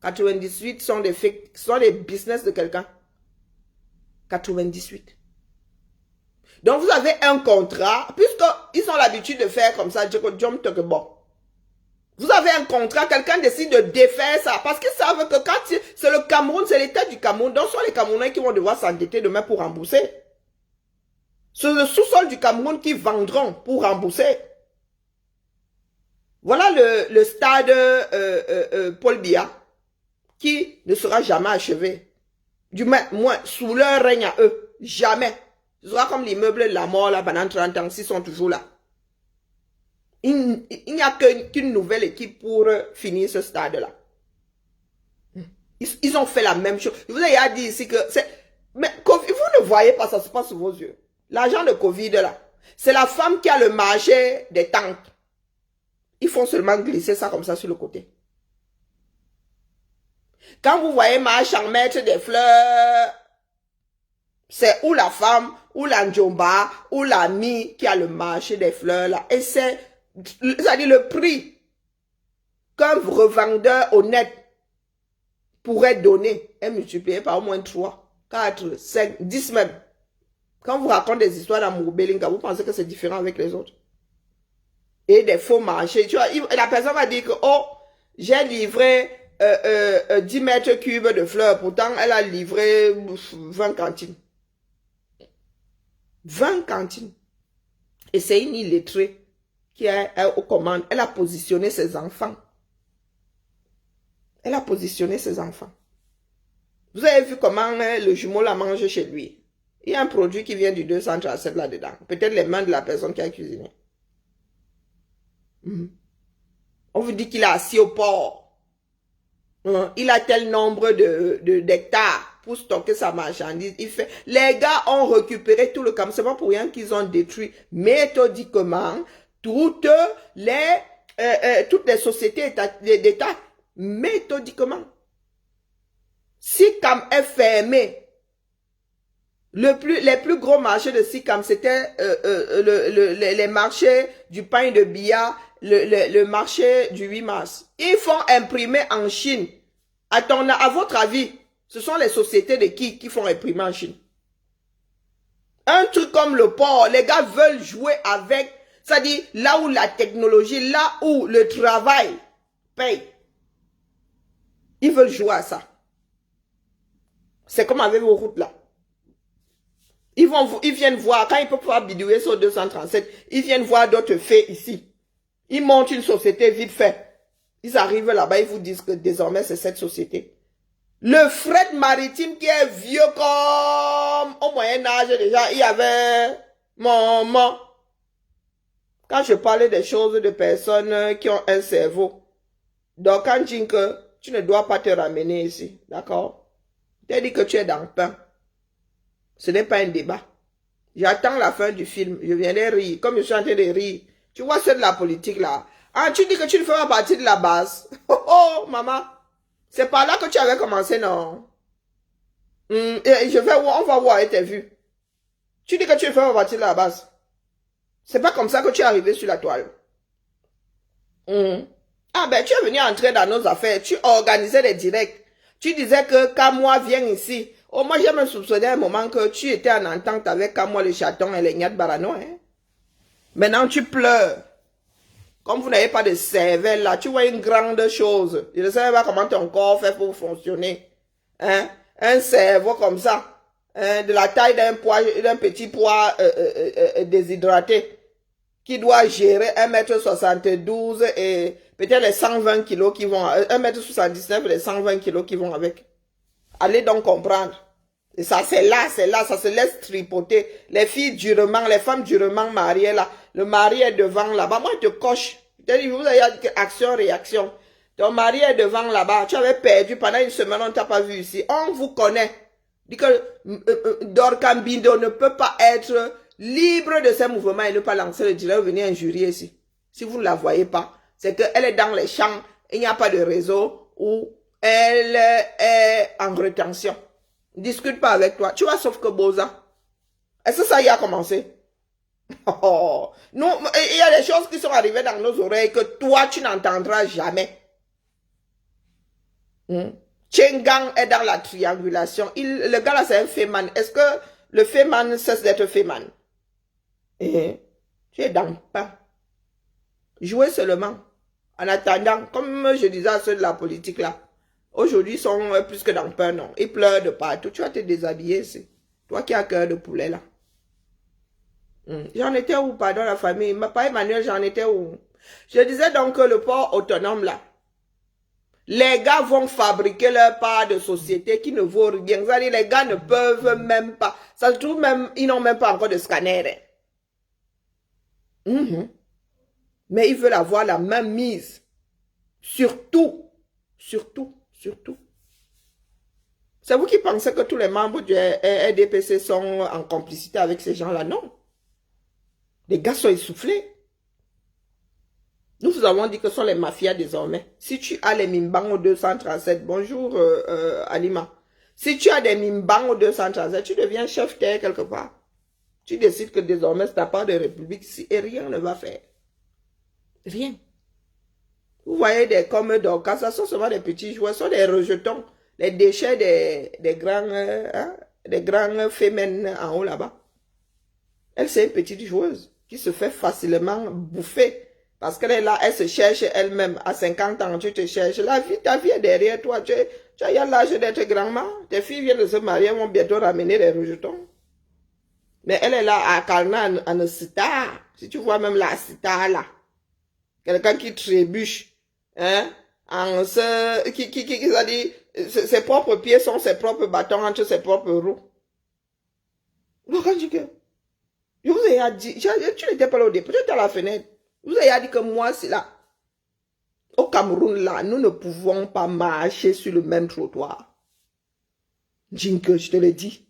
98 sont des fakes, sont des business de quelqu'un. 98. Donc vous avez un contrat, puisqu'ils ont l'habitude de faire comme ça, vous avez un contrat, quelqu'un décide de défaire ça, parce qu'ils savent que quand c'est le Cameroun, c'est l'État du Cameroun, donc ce sont les Camerounais qui vont devoir s'endetter demain pour rembourser. C'est le sous-sol du Cameroun qui vendront pour rembourser. Voilà le stade Paul Biya, qui ne sera jamais achevé. Du moins, sous leur règne à eux. Jamais. Ce sera comme l'immeuble de la mort là pendant 30 ans, s'ils sont toujours là. Il n'y a qu'une nouvelle équipe pour finir ce stade-là. Ils ont fait la même chose. Je vous ai dit ici que c'est... Mais vous ne voyez pas, ça se passe sous vos yeux. L'argent de Covid là, c'est la femme qui a le marché des tanks. Ils font seulement glisser ça comme ça sur le côté. Quand vous voyez marchand mettre des fleurs, c'est ou la femme, ou la njomba, ou l'ami qui a le marché des fleurs là. Et c'est-à-dire le prix qu'un revendeur honnête pourrait donner est multiplié par au moins 3, 4, 5, 10 même. Quand vous racontez des histoires d'amour Belinga, vous pensez que c'est différent avec les autres. Et des faux marchés. Tu vois, la personne va dire que, oh, j'ai livré 10 mètres cubes de fleurs. Pourtant, elle a livré 20 cantines. 20 cantines. Et c'est une illettrée qui est aux commandes. Elle a positionné ses enfants. Elle a positionné ses enfants. Vous avez vu comment le jumeau la mange chez lui. Il y a un produit qui vient du 237 là-dedans. Peut-être les mains de la personne qui a cuisiné. On vous dit qu'il est assis au port. Il a tel nombre d'hectares pour stocker sa marchandise. Les gars ont récupéré tout le camp. C'est pas pour rien qu'ils ont détruit méthodiquement toutes les sociétés d'État. Méthodiquement. Sicam est fermé. Les plus gros marchés de Sicam, c'était les marchés du pain de billard, le marché du 8 mars. Ils font imprimer en Chine. À votre avis, ce sont les sociétés de qui font imprimer en Chine? Un truc comme le port, les gars veulent jouer avec, c'est-à-dire là où la technologie, là où le travail paye. Ils veulent jouer à ça. C'est comme avec vos routes là. Ils viennent voir, quand ils peuvent pas bidouiller sur 237, ils viennent voir d'autres faits ici. Ils montent une société vite fait. Ils arrivent là-bas, ils vous disent que désormais c'est cette société. Le fret maritime qui est vieux comme au Moyen-Âge déjà, il y avait maman. Quand je parlais des choses de personnes qui ont un cerveau, donc quand je dis que tu ne dois pas te ramener ici, d'accord? Tu as dit que tu es dans le pain. Ce n'est pas un débat. J'attends la fin du film. Je viendrai rire. Comme je suis en train de rire. Tu vois, c'est de la politique là. Ah, tu dis que tu ne fais pas partie de la base. Oh, maman. C'est par là que tu avais commencé, non? On va voir et t'es vu. Tu dis que tu ne fais pas partie de la base. C'est pas comme ça que tu es arrivé sur la toile. Ah, ben, tu es venu entrer dans nos affaires. Tu organisais les directs. Tu disais que Kamoa vient ici. Oh, moi, j'ai même soupçonné un moment que tu étais en entente avec Kamoa le chaton et les Nyat Barano. Hein? Maintenant, tu pleures. Comme vous n'avez pas de cervelle là, tu vois une grande chose. Je ne sais pas comment ton corps fait pour fonctionner. Hein? Un cerveau comme ça. Hein? De la taille d'un petit pois déshydraté. Qui doit gérer 1m72 et peut-être les 120 kilos qui vont, 1m79 et les 120 kilos qui vont avec. Allez donc comprendre. Et ça, c'est là, ça se laisse tripoter. Les filles durement, les femmes durement mariées là, le mari est devant là-bas. Moi, je te coche. Je te dis, vous avez action, réaction. Ton mari est devant là-bas. Tu avais perdu pendant une semaine, on ne t'a pas vu ici. On vous connaît. Dit que Dorcambindo ne peut pas être libre de ses mouvements et ne pas lancer le dealer, venir injurier ici. Si vous ne la voyez pas, c'est qu'elle est dans les champs, il n'y a pas de réseau ou elle est en rétention. Discute pas avec toi. Tu vois, sauf que Boza. Est-ce que ça y a commencé? Oh, non, il y a des choses qui sont arrivées dans nos oreilles que toi, tu n'entendras jamais. Chengang est dans la triangulation. Le gars là, c'est un féman. Est-ce que le féman cesse d'être féman? Tu es dans le pain. Jouez seulement. En attendant, comme je disais à ceux de la politique là, aujourd'hui ils sont plus que dans le pain, non. Ils pleurent de partout. Tu vas te déshabiller ici. Toi qui as cœur de poulet là. J'en étais où, pardon, la famille? Pas Emmanuel, j'en étais où? Je disais donc que le port autonome là, les gars vont fabriquer leur part de société qui ne vaut rien. C'est-à-dire, les gars ne peuvent même pas. Ça se trouve même, ils n'ont même pas encore de scanner. Mais ils veulent avoir la main mise. Surtout. C'est vous qui pensez que tous les membres du RDPC sont en complicité avec ces gens-là? Non. Les gars sont essoufflés. Nous vous avons dit que ce sont les mafias désormais. Si tu as les Mimbango 237, bonjour Alima. Si tu as des Mimbango 237, tu deviens chef terre quelque part. Tu décides que désormais c'est ta part de république ici et rien ne va faire. Rien. Vous voyez des comme Dorcas, ça sont seulement des petits joueurs, ce sont des rejetons, les déchets des grands femmes en haut là-bas. Elle, c'est une petite joueuse qui se fait facilement bouffer. Parce qu'elle est là, elle se cherche elle-même. À 50 ans, tu te cherches. Ta vie est derrière toi. Tu as l'âge d'être grand-mère. Tes filles viennent de se marier, vont bientôt ramener les rejetons. Mais elle est là à Kalna, en star. Si tu vois même la star là. Quelqu'un qui trébuche. Hein? Qui a dit, ses propres pieds sont ses propres bâtons entre ses propres roues. Donc, quand je dis que, je vous ai dit, tu n'étais pas là au départ, tu étais à la fenêtre. Je vous ai dit que moi, c'est là. Au Cameroun, là, nous ne pouvons pas marcher sur le même trottoir. Jinke, je te le dis.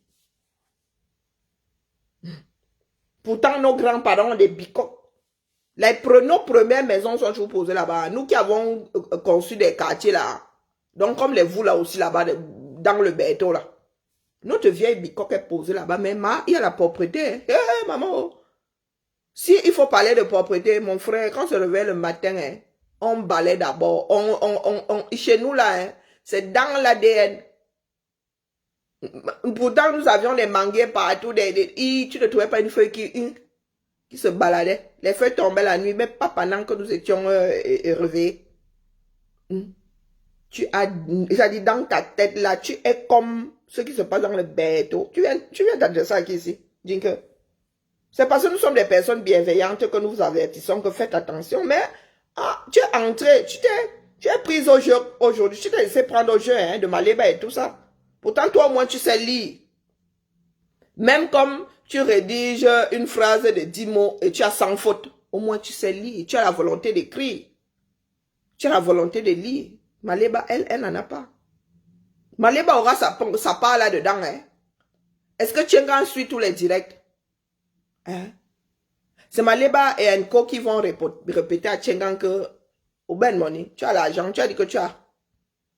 Pourtant, nos grands-parents ont des bicoques. Nos premières maisons sont toujours posées là-bas. Nous qui avons conçu des quartiers là. Donc, comme les vous là aussi là-bas, dans le béton là. Notre vieille bicoque est posée là-bas. Mais il y a la propriété. Hé, maman. Si il faut parler de propriété, mon frère, quand on se réveille le matin, hein, on balaie d'abord. Chez nous là, hein, c'est dans l'ADN. Pourtant, nous avions des manguiers partout. Tu ne trouvais pas une feuille qui se baladait. Les feuilles tombaient la nuit, mais pas pendant que nous étions réveillés. J'ai dit, dans ta tête là, tu es comme ce qui se passe dans le béton. Tu viens d'adresser ça ici. Jinke. C'est parce que nous sommes des personnes bienveillantes que nous vous avertissons que faites attention. Mais tu es entré, tu es prise au jeu aujourd'hui. Tu t'es laissé prendre au jeu hein, de Maléba et tout ça. Pourtant, toi au moins, tu sais lire. Même comme tu rédiges une phrase de 10 mots et tu as 100 fautes, au moins tu sais lire. Tu as la volonté d'écrire. Tu as la volonté de lire. Maléba, elle n'en a pas. Maléba aura sa part là-dedans. Hein. Est-ce que Tchengan suit tous les directs? Hein? C'est Maléba et Enko qui vont répéter à Tchengan que au Ben Money, tu as l'argent, tu as dit que tu as.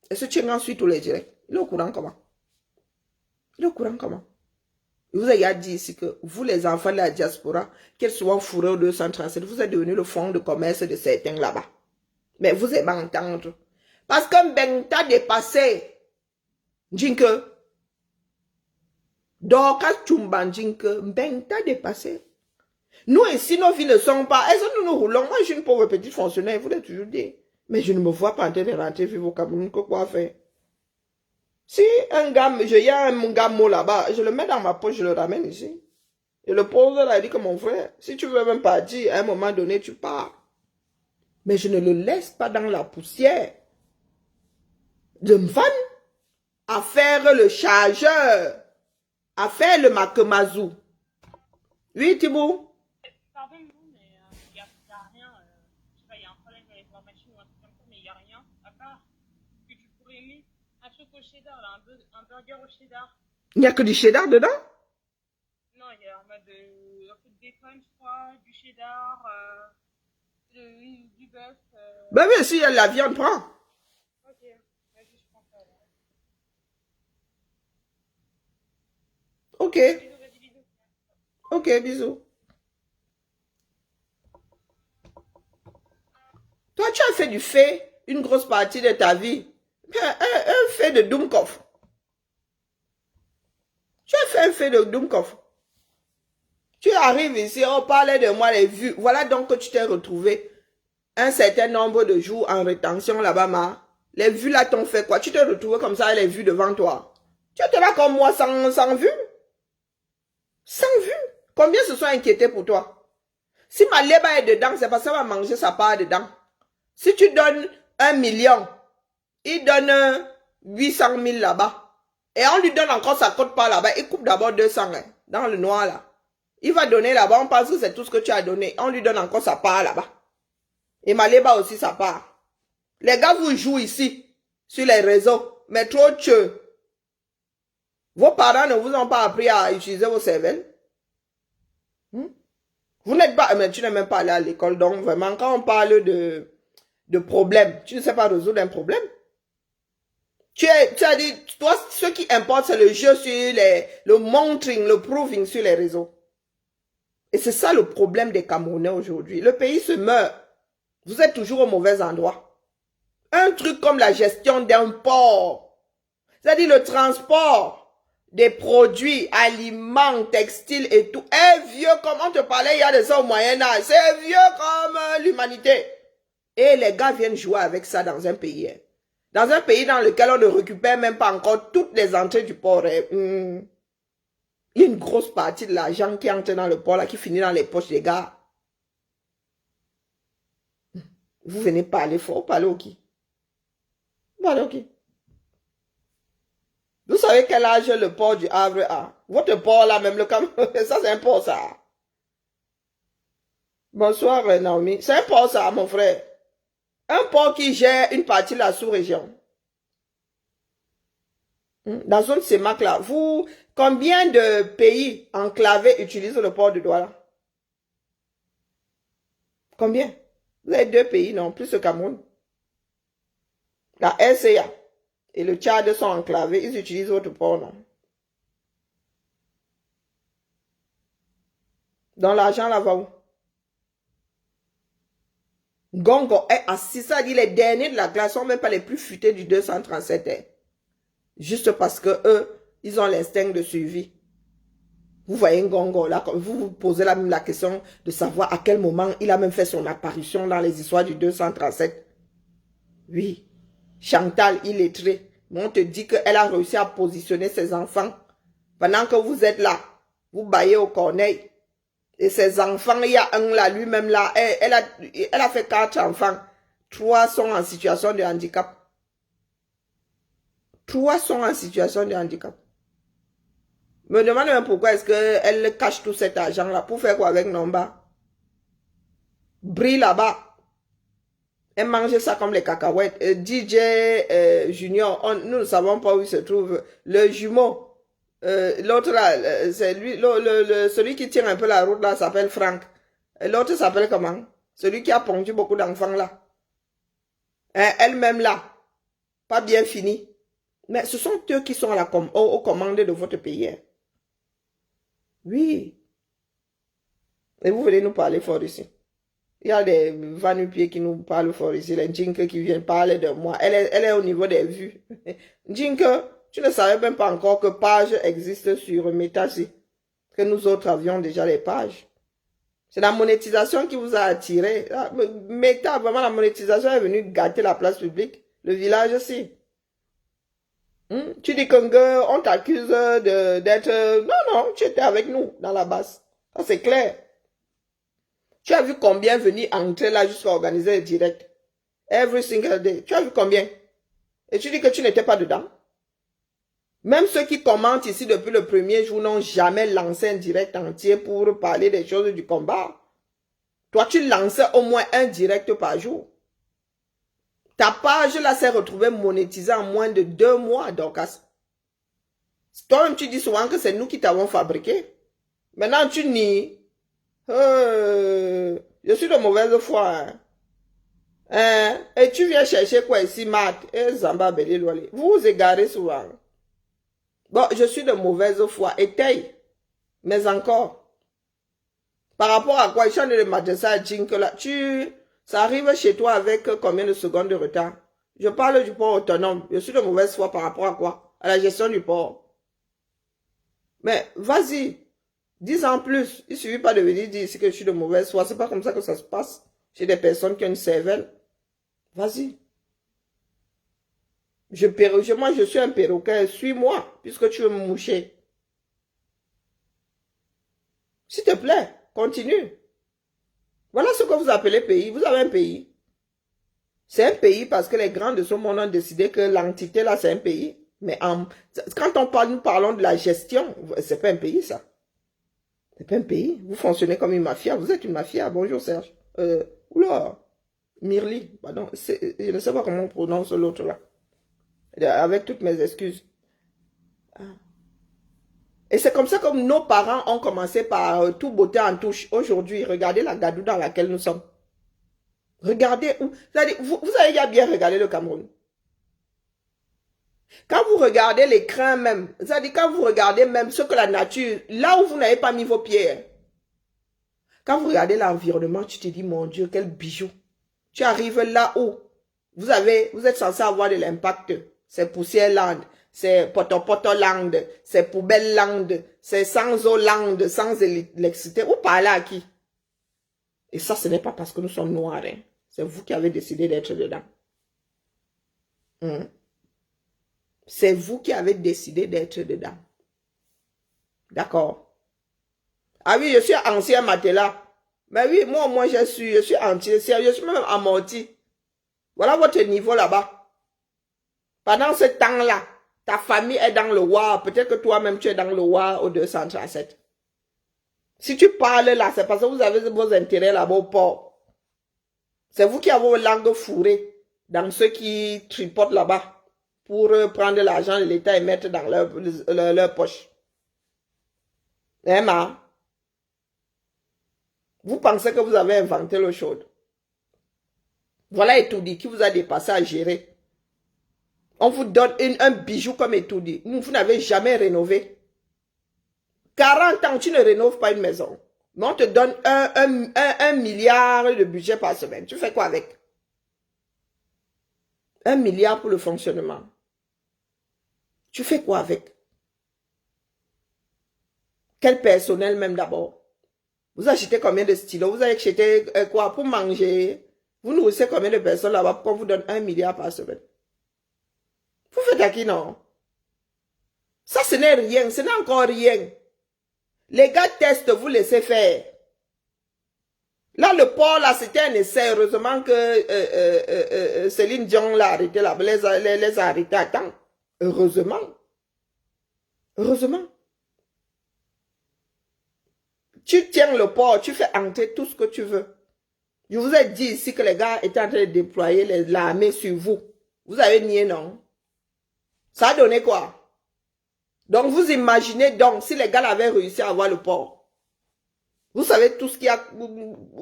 Est-ce que Tchengan suit tous les directs? Il est au courant comment? Il est au courant comment? Je vous ai dit ici que vous, les enfants de la diaspora, qu'ils soient fourrés au 237, vous êtes devenus le fonds de commerce de certains là-bas. Mais vous aimez entendre. Parce que ben t'as dépassé. Jinke. Dorcas Chumban Jinke. Ben t'as dépassé. Nous ici, nos vies ne sont pas. Est-ce que nous roulons? Moi, je suis une pauvre petite fonctionnaire, vous l'avez toujours dit. Mais je ne me vois pas en train de rentrer vivre au Cameroun. Que quoi faire? Si il y a un gars mot là-bas, je le mets dans ma poche, je le ramène ici. Je le pose là, il dit que mon frère, si tu veux même partir, à un moment donné, tu pars. Mais je ne le laisse pas dans la poussière. Je me vanne à faire le chargeur, à faire le makemazou. Oui, Thibaut? Pardon, mais il n'y a rien. Je sais pas, il y a un problème avec la machine ou un truc comme ça, mais il n'y a rien. À part que tu pourrais aimer un truc au cheddar, là, un burger au cheddar. Il n'y a que du cheddar dedans? Non, il y a un peu de bacon, je crois, du cheddar, du bœuf. Ben oui, si la viande prend. Ok, vas-y, je prends ça. Là. Ok. Bisous, vas-y, bisous. Ok, bisous. Toi, tu as fait du fait une grosse partie de ta vie. Un fait de Dumkov. Tu as fait un fait de Dumkov. Tu arrives ici, on parlait de moi, les vues. Voilà donc que tu t'es retrouvé un certain nombre de jours en rétention là-bas. Les vues là t'ont fait quoi? Tu t'es retrouvé comme ça, les vues devant toi. Tu étais là comme moi sans vue. Sans vue. Combien se sont inquiétés pour toi? Si Maléba est dedans, c'est parce qu'elle va manger sa part dedans. Si tu donnes 1 million, il donne 800 000 là-bas. Et on lui donne encore sa cote part là-bas. Il coupe d'abord 200. Hein. dans le noir là. Il va donner là-bas, on pense que c'est tout ce que tu as donné. On lui donne encore sa part là-bas. Et Maléba aussi sa part. Les gars vous jouent ici, sur les réseaux, mais trop tcheux. Vos parents ne vous ont pas appris à utiliser vos cervelles. Vous n'êtes pas, mais tu n'es même pas allé à l'école, donc vraiment, quand on parle de problème, tu ne sais pas résoudre un problème. Tu as dit, toi, ce qui importe, c'est le jeu sur le monitoring, le proving sur les réseaux. Et c'est ça le problème des Camerounais aujourd'hui. Le pays se meurt. Vous êtes toujours au mauvais endroit. Un truc comme la gestion d'un port, c'est-à-dire le transport des produits, aliments, textiles et tout, est vieux comme on te parlait il y a de ça au Moyen-Âge. C'est vieux comme l'humanité. Et les gars viennent jouer avec ça dans un pays. Dans un pays dans lequel on ne récupère même pas encore toutes les entrées du port. Il y a une grosse partie de l'argent qui entre dans le port là, qui finit dans les poches des gars. Vous venez parler fort, parler au qui? Parler au qui? Vous savez quel âge le port du Havre a? Votre port là, même le Cameroun, ça c'est un port ça. Bonsoir Naomi. C'est un port ça, mon frère. Un port qui gère une partie de la sous-région. Dans zone CEMAC là, combien de pays enclavés utilisent le port de Douala? Combien? Vous avez 2 pays, non? Plus le Cameroun. La RCA et le Tchad sont enclavés, ils utilisent votre port, non? Dans l'argent là va où? Gongo est assis, ça dit les derniers de la classe sont même pas les plus futés du 237. Juste parce que eux, ils ont l'instinct de suivi. Vous voyez Ngongo là, vous vous posez même la question de savoir à quel moment il a même fait son apparition dans les histoires du 237. Oui, Chantal illettrée, mais on te dit qu'elle a réussi à positionner ses enfants. Pendant que vous êtes là, vous baillez au corneille. Et ses enfants, il y a un là, lui-même là, elle a fait 4 enfants. 3 sont en situation de handicap. 3 sont en situation de handicap. Me demande même pourquoi est-ce qu'elle cache tout cet argent-là. Pour faire quoi avec Nomba? Brille là-bas. Elle mange ça comme les cacahuètes. DJ Junior, nous ne savons pas où il se trouve. Le jumeau. L'autre là, c'est lui, celui qui tient un peu la route là s'appelle Franck. L'autre s'appelle comment? Celui qui a pondu beaucoup d'enfants là. Elle-même là. Pas bien fini. Mais ce sont eux qui sont à aux commandes de votre pays. Oui. Et vous venez nous parler fort ici. Il y a des vanupiers qui nous parlent fort ici. Les Jinke qui viennent parler de moi. Elle est au niveau des vues. Jinke, tu ne savais même pas encore que page existe sur Metacy. Que nous autres avions déjà les pages. C'est la monétisation qui vous a attiré. Meta, vraiment, la monétisation est venue gâter la place publique. Le village aussi. Tu dis qu'on t'accuse d'être... Non, tu étais avec nous dans la base. Ça, c'est clair. Tu as vu combien venir entrer là jusqu'à organiser les directs? Every single day. Tu as vu combien? Et tu dis que tu n'étais pas dedans? Même ceux qui commentent ici depuis le premier jour n'ont jamais lancé un direct entier pour parler des choses du combat. Toi, tu lançais au moins un direct par jour. Ta page là s'est retrouvée monétisée en moins de 2 mois, Dorcas. Toi-même, tu dis souvent que c'est nous qui t'avons fabriqué. Maintenant, tu nies. Je suis de mauvaise foi. Et tu viens chercher quoi ici, Matt? Zamba Belilwali. Vous vous égarez souvent. Bon, je suis de mauvaise foi. Étaye. Mais encore. Par rapport à quoi? Je suis en train de m'adresser à Jink là. Ça arrive chez toi avec combien de secondes de retard? Je parle du port autonome. Je suis de mauvaise foi par rapport à quoi? À la gestion du port. Mais vas-y. 10 ans plus. Il ne suffit pas de venir dire ici que je suis de mauvaise foi. C'est pas comme ça que ça se passe chez des personnes qui ont une cervelle. Vas-y. Moi, je suis un perroquet. Suis-moi, puisque tu veux me moucher. S'il te plaît, continue. Voilà ce que vous appelez pays. Vous avez un pays. C'est un pays parce que les grands de ce monde ont décidé que l'entité là, c'est un pays. Mais quand nous parlons de la gestion, c'est pas un pays ça. C'est pas un pays. Vous fonctionnez comme une mafia. Vous êtes une mafia. Bonjour Serge. Oula. Mirli. Pardon. Je ne sais pas comment on prononce l'autre là. Avec toutes mes excuses. Et c'est comme ça que nos parents ont commencé par tout beauté en touche. Aujourd'hui, regardez la gadou dans laquelle nous sommes. Regardez. Vous avez bien regardé le Cameroun. Quand vous regardez l'écran même, c'est-à-dire quand vous regardez même ce que la nature, là où vous n'avez pas mis vos pieds, quand vous regardez l'environnement, tu te dis, mon Dieu, quel bijou. Tu arrives là où vous êtes censé avoir de l'impact. C'est poussière land, c'est poto land, c'est poubelle land, c'est sans eau land, sans électricité. Vous parlez à qui? Et ça, ce n'est pas parce que nous sommes noirs. Hein. C'est vous qui avez décidé d'être dedans. C'est vous qui avez décidé d'être dedans. D'accord? Ah oui, je suis ancien matelas. Mais oui, moi au moins je suis entier. Je suis même amorti. Voilà votre niveau là-bas. Pendant ce temps-là, ta famille est dans le War. Peut-être que toi-même tu es dans le War au 237. Si tu parles là, c'est parce que vous avez vos intérêts là-bas au port. C'est vous qui avez vos langues fourrées dans ceux qui tripotent là-bas pour prendre l'argent de l'État et mettre dans leur poche. Emma, vous pensez que vous avez inventé l'eau chaude. Voilà Etoudi qui vous a dépassé à gérer. On vous donne un bijou comme Etoudi. Vous n'avez jamais rénové. 40 ans, tu ne rénoves pas une maison. Mais on te donne un milliard de budget par semaine. Tu fais quoi avec? 1 milliard pour le fonctionnement. Tu fais quoi avec? Quel personnel même d'abord? Vous achetez combien de stylos? Vous avez acheté quoi pour manger? Vous nourrissez combien de personnes là-bas pour qu'on vous donne 1 milliard par semaine? Vous faites à qui non? Ça, ce n'est rien. Ce n'est encore rien. Les gars testent, vous laissez faire. Là, le port, là, c'était un essai. Heureusement que Céline Dion l'a arrêté là, les a arrêtés à temps. Heureusement. Heureusement. Tu tiens le port, tu fais entrer tout ce que tu veux. Je vous ai dit ici que les gars étaient en train de déployer l'armée sur vous. Vous avez nié, non? Ça a donné quoi? Donc, vous imaginez donc si les gars avaient réussi à avoir le port. Vous savez tout ce qu'il y a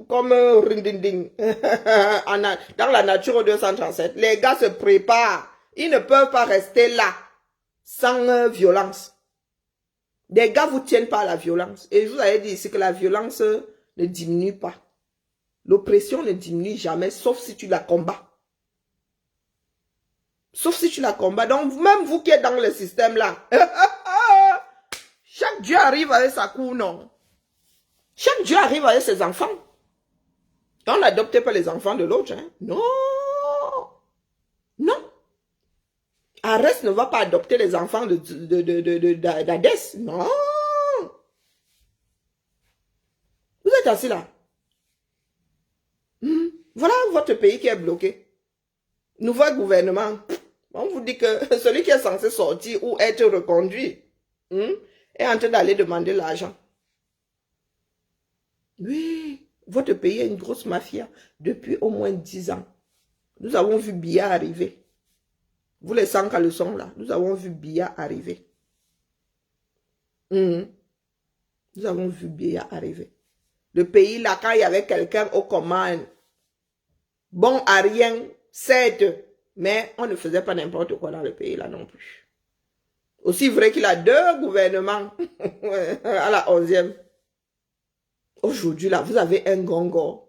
comme ring-ding-ding dans la nature au 237. Les gars se préparent. Ils ne peuvent pas rester là sans violence. Des gars vous tiennent pas à la violence. Et je vous avais dit ici que la violence ne diminue pas. L'oppression ne diminue jamais, sauf si tu la combats. Sauf si tu la combats. Donc, même vous qui êtes dans le système là, chaque Dieu arrive avec sa cour, non? Chaque Dieu arrive avec ses enfants. On n'adopte pas les enfants de l'autre. Hein? Non. Non. Arès ne va pas adopter les enfants d'Hadès. Non. Vous êtes assis là. Voilà votre pays qui est bloqué. Nouveau gouvernement. On vous dit que celui qui est censé sortir ou être reconduit est en train d'aller demander l'argent. Oui, votre pays est une grosse mafia depuis au moins 10 ans. Nous avons vu Biya arriver. Vous les 100 caleçons là, nous avons vu Biya arriver. Nous avons vu Biya arriver. Le pays là, quand il y avait quelqu'un aux commandes, bon à rien, certes, mais on ne faisait pas n'importe quoi dans le pays là non plus. Aussi vrai qu'il a 2 gouvernements à la 11e. Aujourd'hui là, vous avez un gongo.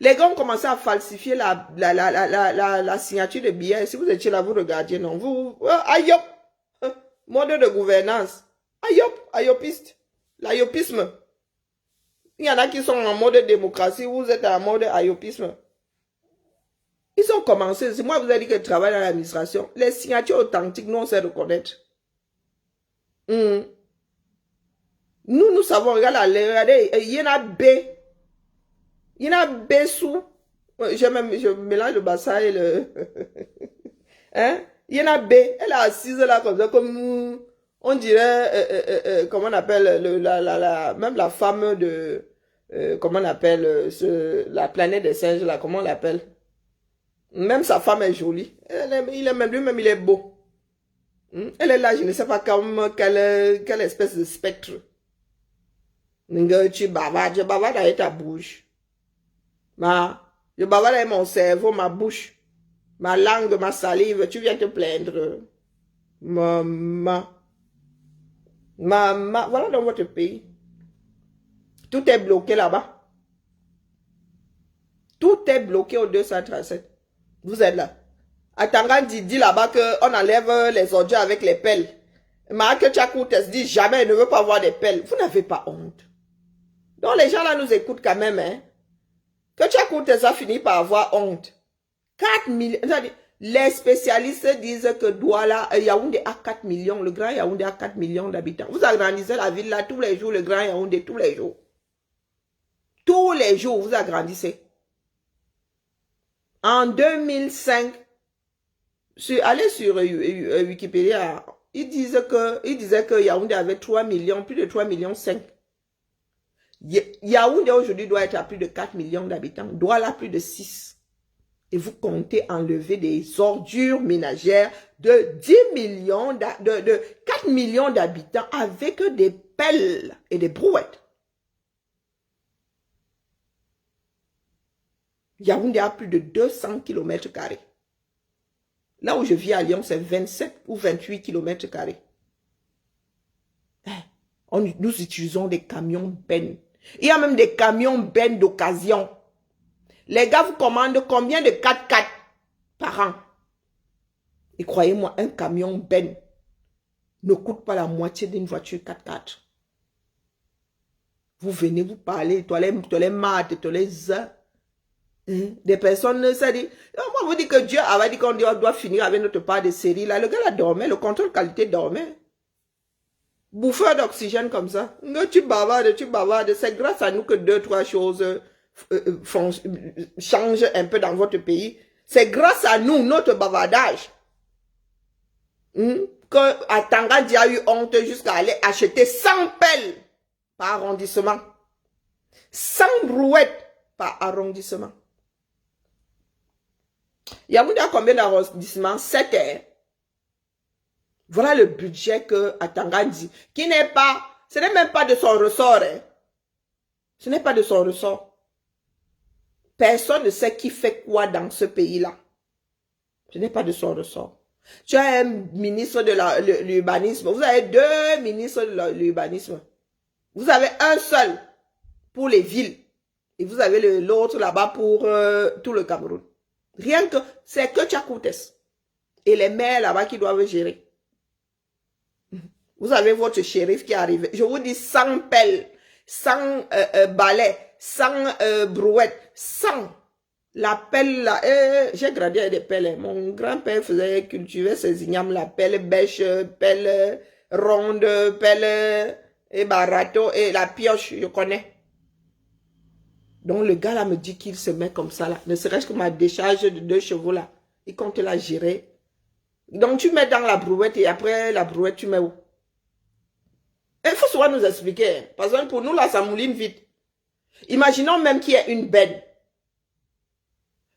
Les gars ont commencé à falsifier la signature de billets. Si vous étiez là, vous regardiez, non. Vous, ayop, mode de gouvernance. Ayop, ayopiste. L'ayopisme. Il y en a qui sont en mode démocratie, vous êtes en mode ayopisme. Ils ont commencé, c'est moi vous avez dit que je travaille dans l'administration. Les signatures authentiques, nous on sait reconnaître. Nous savons, regardez, il y en a B. Il y en a B sous. Je mélange le bassin et le... hein? Il y en a B. Elle est assise là comme ça, comme... On dirait, comment on appelle, même la femme de, comment on appelle, la planète des singes, là, comment on l'appelle? Même sa femme est jolie. Il est même, lui-même, il est beau. Elle est là, je ne sais pas comme, quelle espèce de spectre. Tu bavardes avec ta bouche. Je bavarde avec mon cerveau, ma bouche, ma langue, ma salive, tu viens te plaindre. Maman. Voilà dans votre pays. Tout est bloqué là-bas. Tout est bloqué au 237. Vous êtes là. Atanga dit là-bas qu'on enlève les ordures avec les pelles. Marc Tchakoutes dit jamais, il ne veut pas avoir des pelles. Vous n'avez pas honte. Donc les gens là nous écoutent quand même. Hein. Que Tchakoutes a fini par avoir honte. 4 millions. Les spécialistes disent que Douala, Yaoundé a 4 millions. Le Grand Yaoundé a 4 millions d'habitants. Vous agrandissez la ville là tous les jours, le Grand Yaoundé, tous les jours. Tous les jours, vous agrandissez. En 2005, allez sur Wikipédia, ils disaient que Yaoundé avait 3 millions, plus de 3 millions 5. Yaoundé aujourd'hui doit être à plus de 4 millions d'habitants. Douala plus de 6. Et vous comptez enlever des ordures ménagères de 10 millions, de 4 millions d'habitants avec des pelles et des brouettes. Yaoundé a plus de 200 km². Là où je vis à Lyon, c'est 27 ou 28 km². Nous utilisons des camions bennes. Il y a même des camions bennes d'occasion. Les gars vous commandent combien de 4x4 par an? Et croyez-moi, un camion ben ne coûte pas la moitié d'une voiture 4x4. Vous venez, vous parlez, tu les maths, tu les... Des personnes, ça dit... Moi, vous dites que Dieu avait dit qu'on doit finir avec notre part de série. Là, le gars là dormait, le contrôle qualité dormait. Bouffeur d'oxygène comme ça. Tu bavardes. C'est grâce à nous que 2-3 choses... change un peu dans votre pays. C'est grâce à nous, notre bavardage, que Atangadi a eu honte jusqu'à aller acheter 100 pelles par arrondissement. 100 brouettes par arrondissement. Yaoundé a combien d'arrondissements? 7. Voilà le budget que Atangadi, qui n'est pas, ce n'est même pas de son ressort. Ce n'est pas de son ressort. Personne ne sait qui fait quoi dans ce pays-là. Ce n'est pas de son ressort. Tu as un ministre de l'urbanisme. Vous avez 2 ministres de l'urbanisme. Vous avez un seul pour les villes. Et vous avez l'autre là-bas pour tout le Cameroun. Rien que, c'est que Tchakoutes. Et les maires là-bas qui doivent gérer. Vous avez votre shérif qui est arrivé. Je vous dis 100 pelles, 100 balais, 100 brouettes, 100. La pelle là, j'ai grandi avec des pelles. Mon grand-père faisait cultiver ses ignames, la pelle bêche, pelle ronde, pelle et barato et la pioche, je connais. Donc le gars là me dit qu'il se met comme ça là, ne serait-ce que ma décharge de 2 chevaux là, il compte la gérer. Donc tu mets dans la brouette et après la brouette tu mets où? Il faut souvent nous expliquer. Par exemple, pour nous, là, ça mouline vite. Imaginons même qu'il y ait une benne.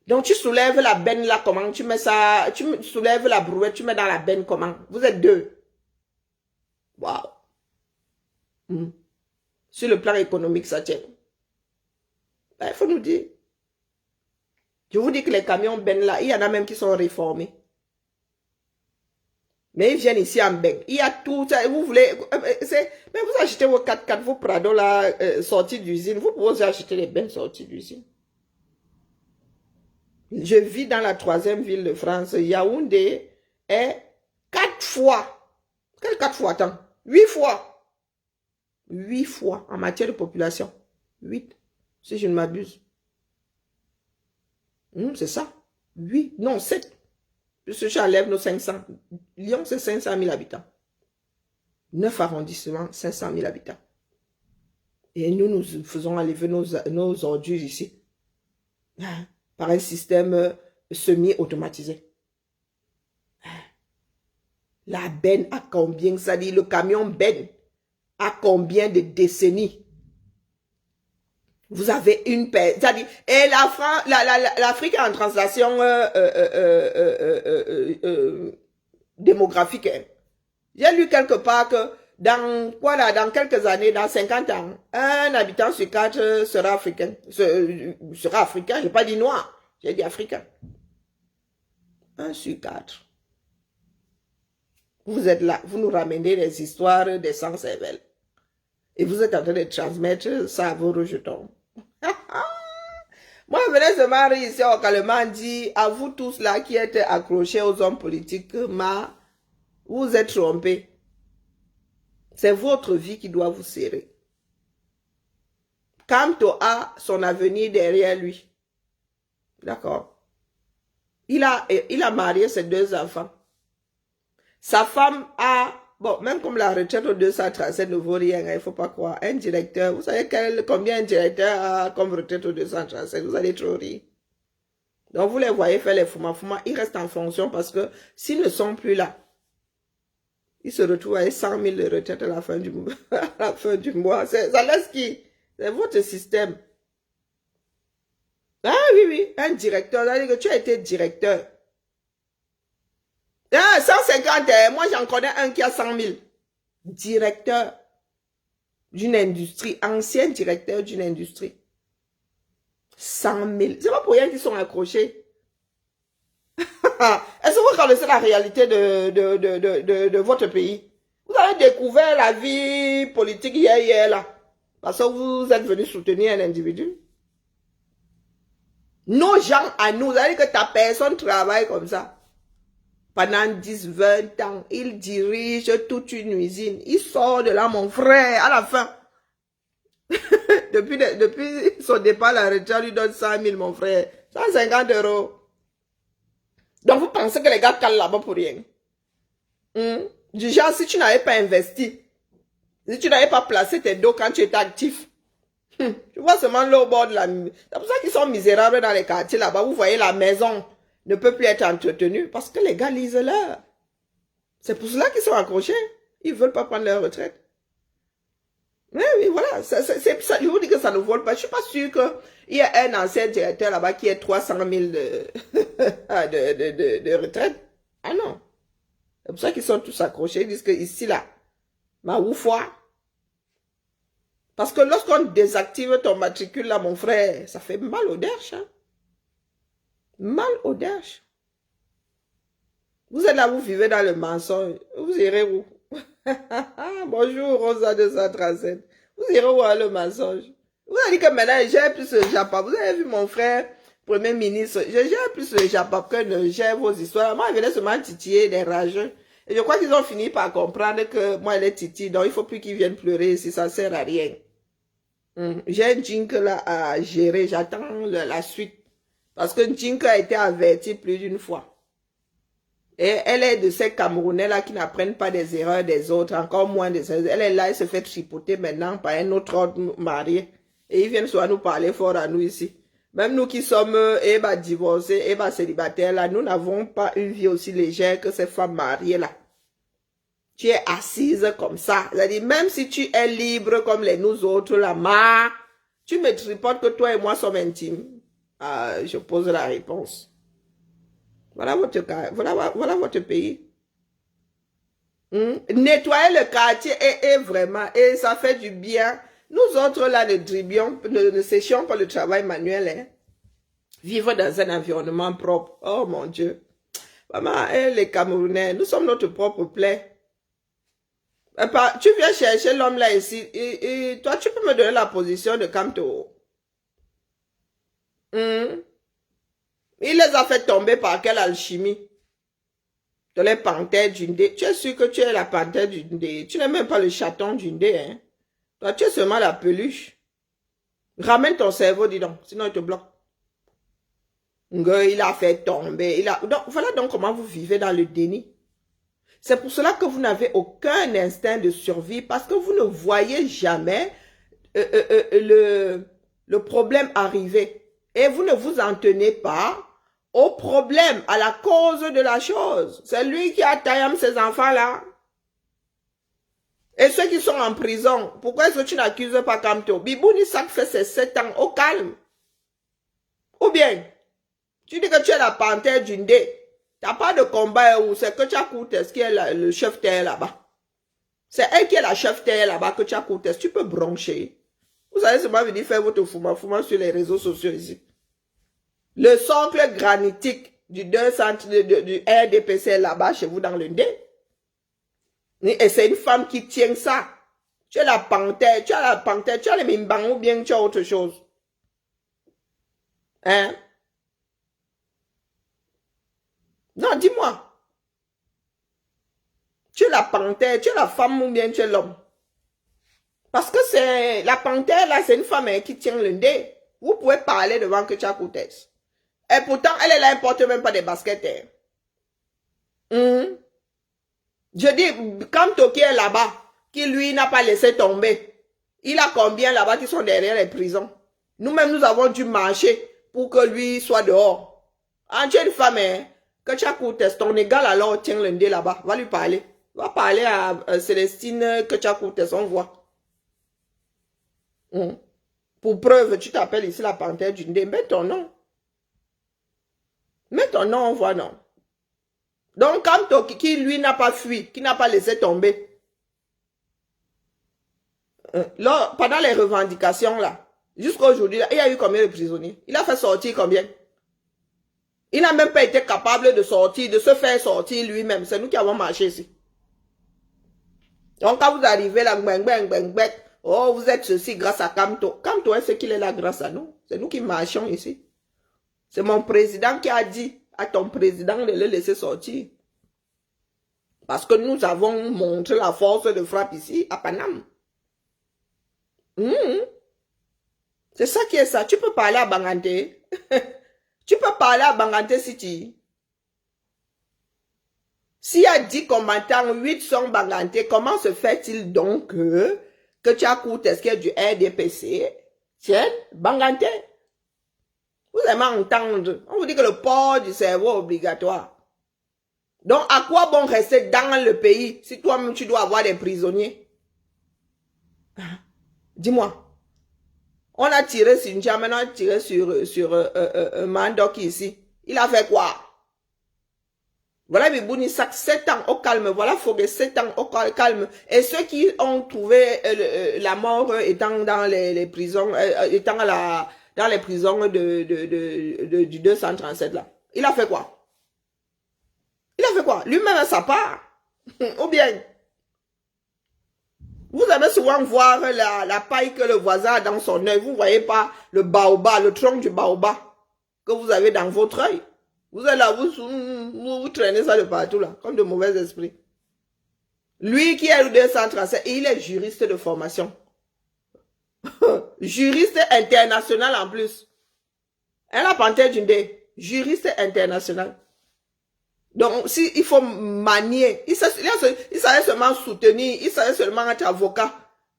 Donc, tu soulèves la benne là, comment? Tu mets ça, tu soulèves la brouette, tu mets dans la benne, comment? Vous êtes 2. Waouh. Sur le plan économique, ça tient. Ben, il faut nous dire. Je vous dis que les camions bennes là, il y en a même qui sont réformés. Mais ils viennent ici en bec. Il y a tout ça. Vous voulez... Mais vous achetez vos 4x4, vos Prado là, sortis d'usine. Vous pouvez aussi acheter les bennes sortis d'usine. Je vis dans la 3e ville de France. Yaoundé est 4 fois. Quel 4 fois? Attends. 8 fois. 8 fois en matière de population. 8. Si je ne m'abuse. C'est ça. 8. Non, 7. Puisque j'enlève nos 500. Lyon, c'est 500 000 habitants. 9 arrondissements, 500 000 habitants. Et nous faisons enlever nos ordures ici. Par un système semi-automatisé. La benne a combien? Ça dit le camion benne a combien de décennies? Vous avez une paix. Ça dit, et l'Afrique est en translation démographique. Hein. J'ai lu quelque part que dans quelques années, dans 50 ans, un habitant sur 4 sera africain. Sera africain, j'ai pas dit noir, j'ai dit africain. 1 sur 4. Vous êtes là, vous nous ramenez les histoires des sans-cervelles. Et vous êtes en train de transmettre ça à vos rejetons. Moi, je venais de se marier ici au Calement, dit à vous tous là qui êtes accrochés aux hommes politiques, vous êtes trompés. C'est votre vie qui doit vous serrer. Kamto a son avenir derrière lui. D'accord. Il a marié ses 2 enfants. Sa femme a, bon, même comme la retraite aux 237 ne vaut rien, il ne faut pas croire. Un directeur, vous savez combien un directeur a comme retraite aux 237? Vous allez trop rire. Donc vous les voyez faire les fuma, ils restent en fonction parce que s'ils ne sont plus là, ils se retrouvent avec 100 000 de retraite à la fin du mois. À la fin du mois. Ça laisse qui? C'est votre système. Ah oui, un directeur, ça veut dire que tu as été directeur. Ah, 150, moi j'en connais un qui a 100 000. Directeur d'une industrie, ancien directeur d'une industrie. 100 000. C'est pas pour rien qu'ils sont accrochés. Est-ce que vous connaissez la réalité de votre pays? Vous avez découvert la vie politique hier là. Parce que vous êtes venu soutenir un individu. Nos gens à nous, vous savez que ta personne travaille comme ça. Pendant 10, 20 ans, il dirige toute une usine. Il sort de là, mon frère, à la fin. depuis son départ, la retraite lui donne 100 000, mon frère. 150 €. Donc, vous pensez que les gars calent là-bas pour rien. Du genre, si tu n'avais pas investi, si tu n'avais pas placé tes dos quand tu étais actif, tu vois seulement l'eau au bord de la... C'est pour ça qu'ils sont misérables dans les quartiers là-bas. Vous voyez, la maison ne peut plus être entretenue parce que les gars lisent l'heure. C'est pour cela qu'ils sont accrochés. Ils ne veulent pas prendre leur retraite. Oui, voilà. Ça, je vous dis que ça ne vole pas. Je ne suis pas sûr qu'il y ait un ancien directeur là-bas qui ait 300 000 de retraite. Ah non. C'est pour ça qu'ils sont tous accrochés. Ils disent que ici, là, ma oufoi. Parce que lorsqu'on désactive ton matricule, là, mon frère, ça fait mal au derche. Hein? Mal au derche. Vous êtes là, vous vivez dans le mensonge. Vous irez où? Bonjour, Rosa 237. Vous irez où le mensonge? Vous avez dit que maintenant, j'ai plus le Japon. Vous avez vu mon frère, Premier ministre, j'ai plus le Japon que j'ai vos histoires. Moi, je venais seulement titiller des rageux. Et je crois qu'ils ont fini par comprendre que moi, elle est titi. Donc, il ne faut plus qu'ils viennent pleurer si ça ne sert à rien. J'ai un Jink là à gérer. J'attends la suite. Parce que Jink a été averti plus d'une fois. Et elle est de ces Camerounais là qui n'apprennent pas des erreurs des autres, encore moins des erreurs. Elle est là, elle se fait tripoter maintenant par un autre homme marié. Et ils viennent soit nous parler fort à nous ici. Même nous qui sommes divorcés, célibataires là, nous n'avons pas une vie aussi légère que ces femmes mariées là. Tu es assise comme ça. C'est-à-dire, même si tu es libre comme nous autres là, tu me tripotes que toi et moi sommes intimes. Je pose la réponse. Voilà votre cas, voilà votre pays. Nettoyer le quartier et vraiment, et ça fait du bien. Nous autres là, ne séchions pas le travail manuel. Hein. Vivre dans un environnement propre. Oh mon Dieu. Maman, les Camerounais, nous sommes notre propre plaie. Tu viens chercher l'homme là ici. Et toi, tu peux me donner la position de Kamto. Il les a fait tomber par quelle alchimie? De les panthères d'Undé. Tu es sûr que tu es la panthère d'Undé. Tu n'es même pas le chaton d'Undé. Hein? Toi, tu es seulement la peluche. Ramène ton cerveau, dis donc. Sinon, il te bloque. Il a fait tomber. Donc, voilà donc comment vous vivez dans le déni. C'est pour cela que vous n'avez aucun instinct de survie. Parce que vous ne voyez jamais le problème arriver. Et vous ne vous en tenez pas au problème, à la cause de la chose. C'est lui qui a taillé ces enfants-là. Et ceux qui sont en prison, pourquoi est-ce que tu n'accuses pas Kamto? Bibouni Sak fait ses 7 ans au calme. Ou bien, tu dis que tu es la panthère d'une dé. Tu n'as pas de combat où c'est que tu as coûté ce qui est le chef terre là-bas. C'est elle qui est la chef terre là-bas que tu as coûté. Tu peux broncher. Vous allez seulement venir faire votre fouma sur les réseaux sociaux ici. Le socle granitique du RDPC là-bas chez vous dans le dé. Et c'est une femme qui tient ça. Tu es la panthère, tu as les mimbang ou bien tu as autre chose. Hein? Non, dis-moi. Tu es la panthère, tu es la femme ou bien tu es l'homme. Parce que c'est la panthère là, c'est une femme qui tient le dé. Vous pouvez parler devant que tu as Koutes. Et pourtant, elle est là, elle ne porte même pas des baskets. Je dis, quand Toki est là-bas, qui lui n'a pas laissé tomber, il a combien là-bas qui sont derrière les prisons? Nous-mêmes, nous avons dû marcher pour que lui soit dehors. Tu es une femme, que tu as Koutes, ton égal alors tient le dé là-bas, va lui parler. Va parler à Célestine que tu as Koutes, on voit. Pour preuve, tu t'appelles ici la panthère du dé, mets ton nom. Mets ton nom, on voit non. Donc, quand qui lui n'a pas fui, qui n'a pas laissé tomber, là, pendant les revendications, là, jusqu'à aujourd'hui, il y a eu combien de prisonniers? Il a fait sortir combien? Il n'a même pas été capable de sortir, de se faire sortir lui-même. C'est nous qui avons marché ici. Donc, quand vous arrivez là, oh, vous êtes ceci grâce à Kamto. Kamto, est-ce qu'il est là grâce à nous? C'est nous qui marchons ici. C'est mon président qui a dit à ton président de le laisser sortir. Parce que nous avons montré la force de frappe ici, à Paname. C'est ça qui est ça. Tu peux parler à Bangante. Tu peux parler à Bangante City. S'il y a 10 combattants, 8 sont Bangante, comment se fait-il donc que tu as coûté ce qui est du RDPC? Tiens, Bangante. Vous aimez entendre. On vous dit que le port du cerveau est obligatoire. Donc, à quoi bon rester dans le pays si toi-même tu dois avoir des prisonniers? Dis-moi. On a tiré sur Nja, maintenant on a tiré sur Mandok ici. Il a fait quoi? Voilà Bibouni Sak, 7 ans au calme. Voilà Fogé, 7 ans au calme. Et ceux qui ont trouvé la mort étant dans les prisons, étant dans les prisons du 237 là. Il a fait quoi? Il a fait quoi? Lui-même à sa part. Ou bien, vous allez souvent voir la paille que le voisin a dans son œil. Vous ne voyez pas le baobab, le tronc du baobab que vous avez dans votre œil. Vous êtes là, vous traînez ça de partout là, comme de mauvais esprits. Lui qui est le 237, et il est juriste de formation. Juriste international en plus. Elle a panthère d'une dé. Juriste international. Donc, si il faut manier, il savait seulement soutenir, il savait seulement être avocat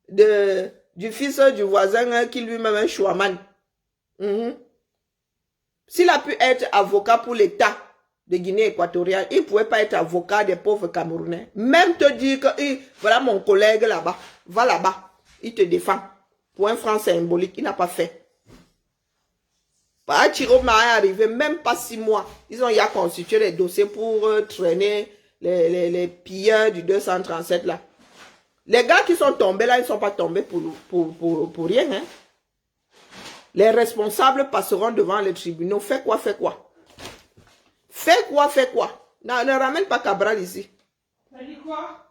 du fils du voisin qui lui-même est chouaman. S'il a pu être avocat pour l'État de Guinée équatoriale, il ne pouvait pas être avocat des pauvres Camerounais. Même te dire que, voilà mon collègue là-bas, va là-bas, il te défend. Pour un franc symbolique, il n'a pas fait. Chiro m'a arrivé, même pas 6 mois. Ils ont ya constitué les dossiers pour traîner les pilleurs du 237 là. Les gars qui sont tombés là, ils ne sont pas tombés pour rien. Hein. Les responsables passeront devant les tribunaux. Fais quoi, fais quoi? Fais quoi, fais quoi? Non, ne ramène pas Cabral ici. T'as dit quoi?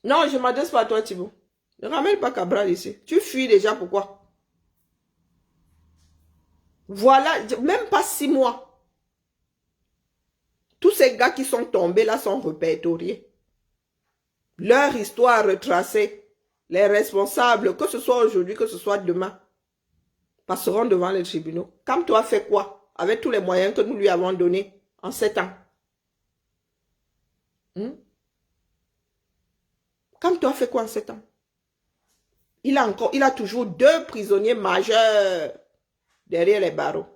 Non, je ne m'adresse pas à toi, Thibaut. Ne ramène pas Cabral ici. Tu fuis déjà, pourquoi? Voilà, même pas 6 mois. Tous ces gars qui sont tombés là sont répertoriés. Leur histoire retracée. Les responsables, que ce soit aujourd'hui, que ce soit demain, passeront devant les tribunaux. Comme toi, fait quoi? Avec tous les moyens que nous lui avons donnés en 7 ans. Comme toi, fait quoi en 7 ans? Il a toujours 2 prisonniers majeurs derrière les barreaux.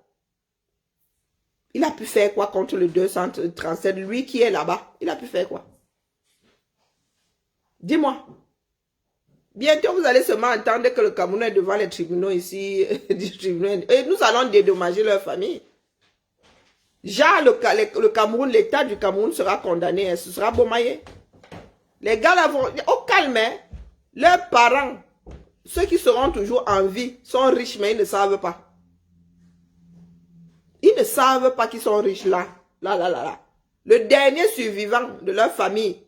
Il a pu faire quoi contre le 237? Lui qui est là-bas, il a pu faire quoi? Dis-moi. Bientôt, vous allez seulement entendre que le Cameroun est devant les tribunaux ici, et nous allons dédommager leur famille. Genre, le Cameroun, l'État du Cameroun sera condamné, hein, ce sera Bomaye. Les gars là vont, au calme, hein, leurs parents, ceux qui seront toujours en vie, sont riches, mais ils ne savent pas. Ils ne savent pas qu'ils sont riches là. Là. Le dernier survivant de leur famille.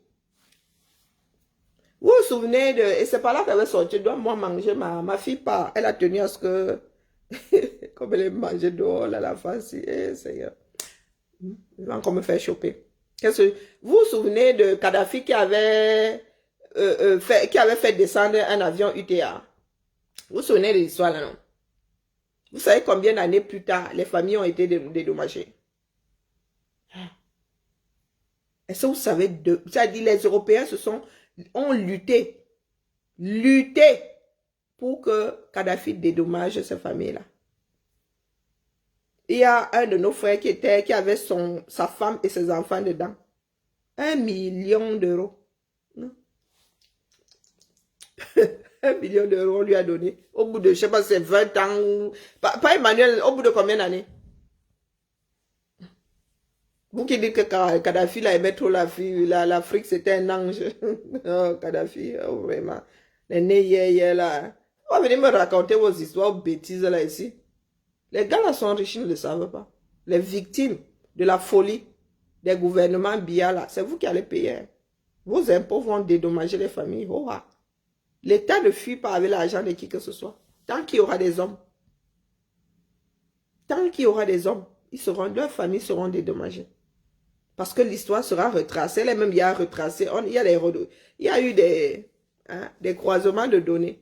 Vous vous souvenez de... Et c'est pas là qu'elle avait sorti. Je dois moi manger. Ma fille part. Elle a tenu à ce que... Comme elle est mangée dehors, là, la face. Seigneur. Il va encore me faire choper. Vous vous souvenez de Kadhafi qui avait fait descendre un avion UTA? Vous vous souvenez de l'histoire là, non? Vous savez combien d'années plus tard, les familles ont été dédommagées? Est-ce que vous savez, c'est-à-dire les Européens ont lutté pour que Kadhafi dédommage ces familles-là. Il y a un de nos frères qui avait sa femme et ses enfants dedans. 1 million d'euros. 1 million d'euros, on lui a donné. Au bout de, je sais pas, c'est 20 ans. Pas Emmanuel, au bout de combien d'années? Vous qui dites que Kadhafi là, aimait trop l'Afrique, c'était un ange. Oh, Kadhafi, oh, vraiment. Les nez là. Vous venez me raconter vos histoires bêtises là ici. Les gars là sont riches, ils ne le savent pas. Les victimes de la folie des gouvernements Biya là, c'est vous qui allez payer. Vos impôts vont dédommager les familles. Oh, ah. L'État ne fuit pas avec l'argent de qui que ce soit. Tant qu'il y aura des hommes. Tant qu'il y aura des hommes, leurs familles seront dédommagées. Parce que l'histoire sera retracée. Les mêmes, il y a retracé. Il y a eu des croisements de données.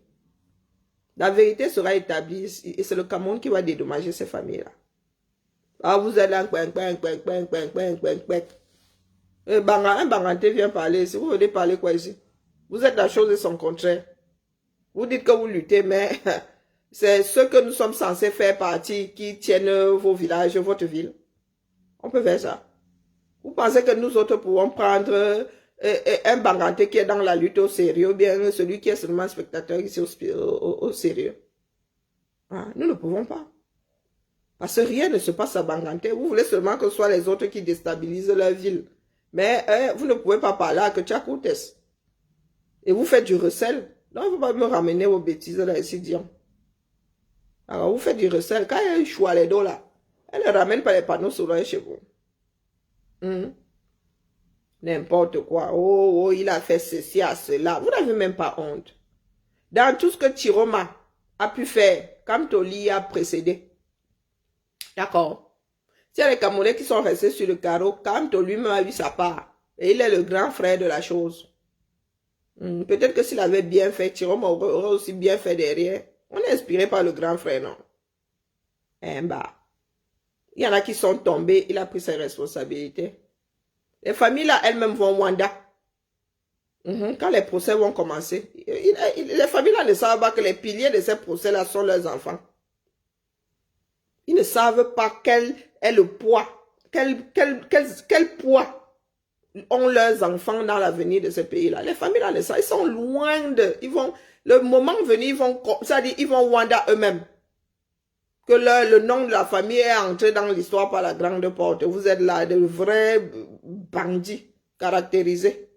La vérité sera établie et c'est le Cameroun qui va dédommager ces familles-là. Ah, vous êtes là, un Banganté vient parler ici. Vous venez parler quoi ici? Vous êtes la chose et son contraire. Vous dites que vous luttez, mais c'est ce que nous sommes censés faire partie qui tiennent vos villages, votre ville. On peut faire ça. Vous pensez que nous autres pouvons prendre un Banganté qui est dans la lutte au sérieux, ou bien celui qui est seulement spectateur ici au sérieux? Ah, nous ne pouvons pas. Parce que rien ne se passe à Banganté. Vous voulez seulement que ce soit les autres qui déstabilisent leur ville. Mais vous ne pouvez pas parler à Ketchakoutes. Et vous faites du recel. Donc, il ne faut pas me ramener vos bêtises là ici, Dion. Alors, vous faites du recel. Quand il y a un choix les dos là, elle ne ramène pas les panneaux solaires chez vous. N'importe quoi. Oh, il a fait ceci à cela. Vous n'avez même pas honte. Dans tout ce que Tiroma a pu faire, Kamtoli a précédé. D'accord. S'il y a les Camerounais qui sont restés sur le carreau, Kamtoli lui-même a eu sa part. Et il est le grand frère de la chose. Peut-être que s'il avait bien fait, Tiroma aurait aussi bien fait derrière. On est inspiré par le grand frère, non? Il y en a qui sont tombés, il a pris ses responsabilités. Les familles là, elles-mêmes vont Wanda. Quand les procès vont commencer, les familles là ne savent pas que les piliers de ces procès là sont leurs enfants. Ils ne savent pas quel est le poids, quel poids ont leurs enfants dans l'avenir de ce pays-là. Les familles là, ils sont loin de... le moment venu, ils vont Wanda eux-mêmes. Que le nom de la famille est entré dans l'histoire par la grande porte. Vous êtes là, de vrais bandits caractérisés.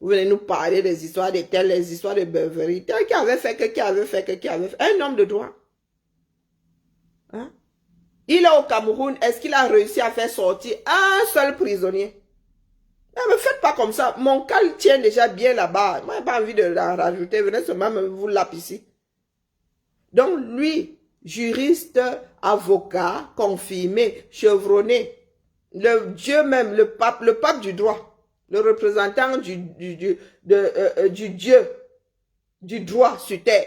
Vous venez nous parler des histoires de telles, les histoires de Beverly. Qui avait fait un homme de droit. Hein? Il est au Cameroun. Est-ce qu'il a réussi à faire sortir un seul prisonnier? Ne me faites pas comme ça. Mon cas tient déjà bien là-bas. Moi, je n'ai pas envie de la rajouter. Venez seulement vous laper ici. Donc, lui, juriste, avocat, confirmé, chevronné, le Dieu même, le pape du droit, le représentant du Dieu, du droit sur terre.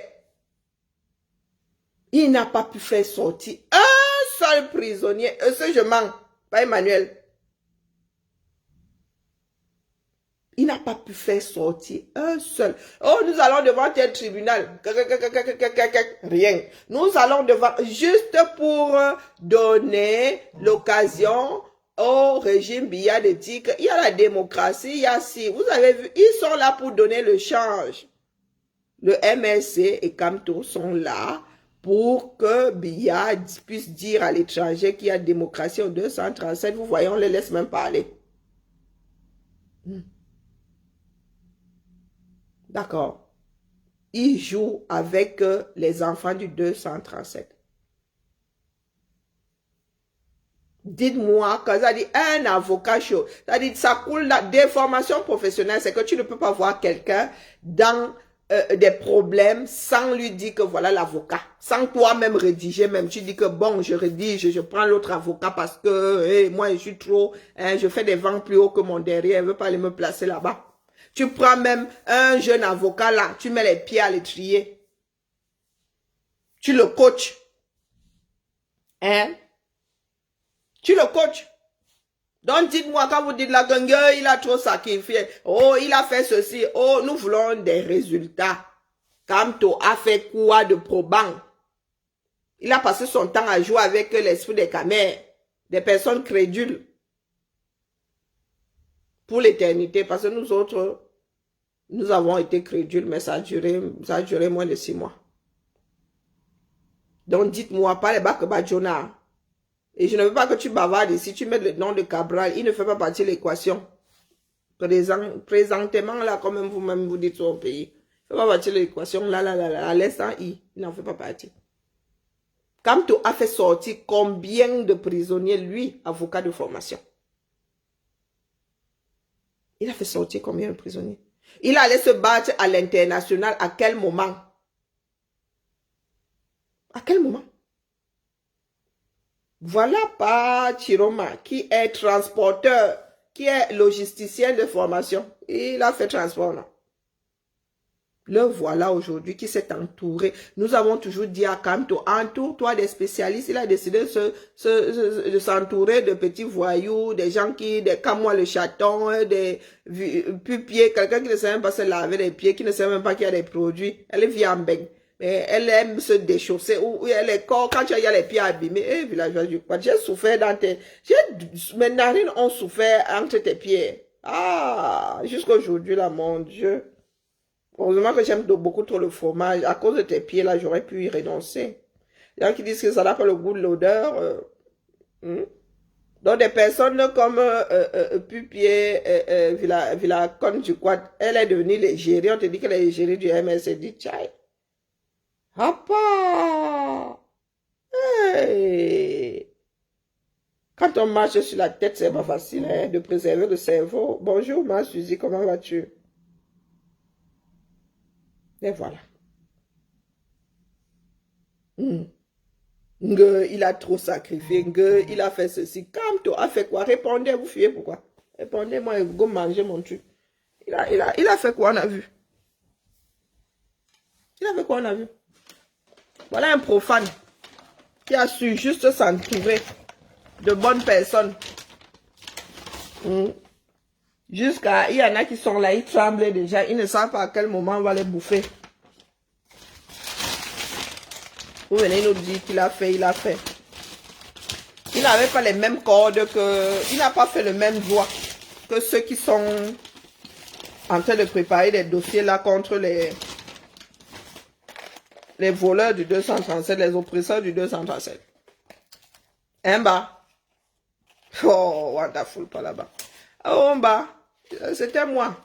Il n'a pas pu faire sortir un seul prisonnier. Ce je mens, pas Emmanuel. Il n'a pas pu faire sortir un seul. Oh, nous allons devant tel tribunal. Rien. Nous allons devant, juste pour donner l'occasion au régime Biya de dire qu'il y a la démocratie, il y a si. Vous avez vu, ils sont là pour donner le change. Le MSC et Kamto sont là pour que Biya puisse dire à l'étranger qu'il y a démocratie en 237. Vous voyez, on les laisse même parler. D'accord. Il joue avec les enfants du 237. Dites-moi, quand ça dit un avocat chaud, ça dit ça coule la déformation professionnelle, c'est que tu ne peux pas voir quelqu'un dans des problèmes sans lui dire que voilà l'avocat, sans toi-même rédiger, même tu dis que bon, je rédige, je prends l'autre avocat parce que hey, moi je suis trop, hein, je fais des vents plus haut que mon derrière, elle veut pas aller me placer là-bas. Tu prends même un jeune avocat là, tu mets les pieds à l'étrier. Tu le coaches. Hein? Tu le coaches. Donc dites-moi quand vous dites la gangue, il a trop sacrifié. Oh, il a fait ceci. Oh, nous voulons des résultats. Kamto a fait quoi de probant? Il a passé son temps à jouer avec l'esprit des camères, des personnes crédules. Pour l'éternité, parce que nous autres, nous avons été crédules, mais ça a duré moins de 6 mois. Donc dites-moi, pas les Bakabadjona. Et je ne veux pas que tu bavardes ici, tu mets le nom de Cabral, il ne fait pas partie de l'équation. Présentement, là, comme vous-même vous dites au pays, il ne fait pas partie de l'équation, là, à l'instant, il n'en fait pas partie. Kamto a fait sortir combien de prisonniers, lui, avocat de formation? Il a fait sortir combien de prisonniers? Il allait se battre à l'international à quel moment? À quel moment? Voilà pas Chiroma qui est transporteur, qui est logisticien de formation. Il a fait transport, non? Le voilà aujourd'hui qui s'est entouré. Nous avons toujours dit à Kamto, entoure-toi des spécialistes. Il a décidé de s'entourer de petits voyous, des gens qui, comme moi le chaton, des pupiers, quelqu'un qui ne sait même pas se laver les pieds, qui ne sait même pas qu'il y a des produits. Elle vit en beigne. Mais elle aime se déchausser, ou elle est corps, quand il y a les pieds abîmés, villageois du quoi, j'ai souffert dans tes, mes narines ont souffert entre tes pieds. Ah, jusqu'à aujourd'hui là, mon Dieu. Heureusement que j'aime beaucoup trop le fromage. À cause de tes pieds, là, j'aurais pu y renoncer. Il y en a qui disent que ça n'a pas le goût de l'odeur. Donc, des personnes comme Pupier, Villacon du Quad, elle est devenue l'égérie. On te dit qu'elle est l'égérie du MSC. Dit, tchai. Papa! Hey! Quand on marche sur la tête, c'est pas facile hein, de préserver le cerveau. Bonjour, ma Suzy, comment vas-tu? Et voilà. Il a trop sacrifié. Il a fait ceci. Kamto a fait quoi? Répondez, vous fuyez pourquoi? Répondez-moi et go manger mon truc. Il a fait quoi, on a vu? Il a fait quoi, on a vu? Voilà un profane qui a su juste s'entourer de bonnes personnes. Jusqu'à, il y en a qui sont là, ils tremblent déjà, ils ne savent pas à quel moment on va les bouffer. Vous venez nous dire qu'il a fait, il a fait. Il n'avait pas les mêmes cordes que, il n'a pas fait le même doigt que ceux qui sont en train de préparer des dossiers là contre les voleurs du 237, les oppresseurs du 237. Un bas. Oh, wonderful, pas là-bas. Oh, en bas. C'était moi.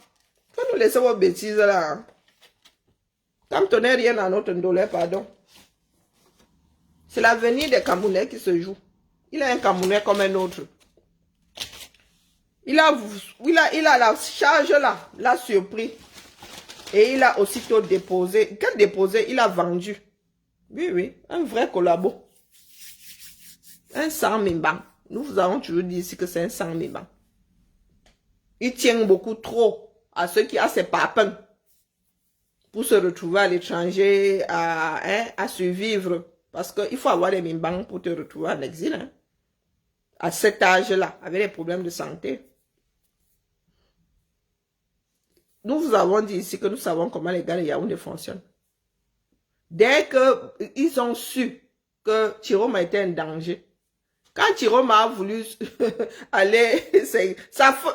Faut nous laisser vos bêtises là. Comme tu n'as rien à notre douleur, pardon. C'est l'avenir des Camerounais qui se joue. Il a un Camerounais comme un autre. Il a la charge là, l'a surpris. Et il a aussitôt déposé. Quel déposé? Il a vendu. Oui, un vrai collabo. Un 100 000 bancs. Nous vous avons toujours dit ici que c'est un 100 000 bancs. Il tient beaucoup trop à ceux qui ont ses papins pour se retrouver à l'étranger, à survivre. Parce qu'il faut avoir des mimbangs pour te retrouver en exil. Hein. À cet âge-là, avec des problèmes de santé. nous vous avons dit ici que nous savons comment les gars de Yaoundé fonctionnent. Dès qu'ils ont su que Chiroma était un danger, quand Chiroma a voulu aller,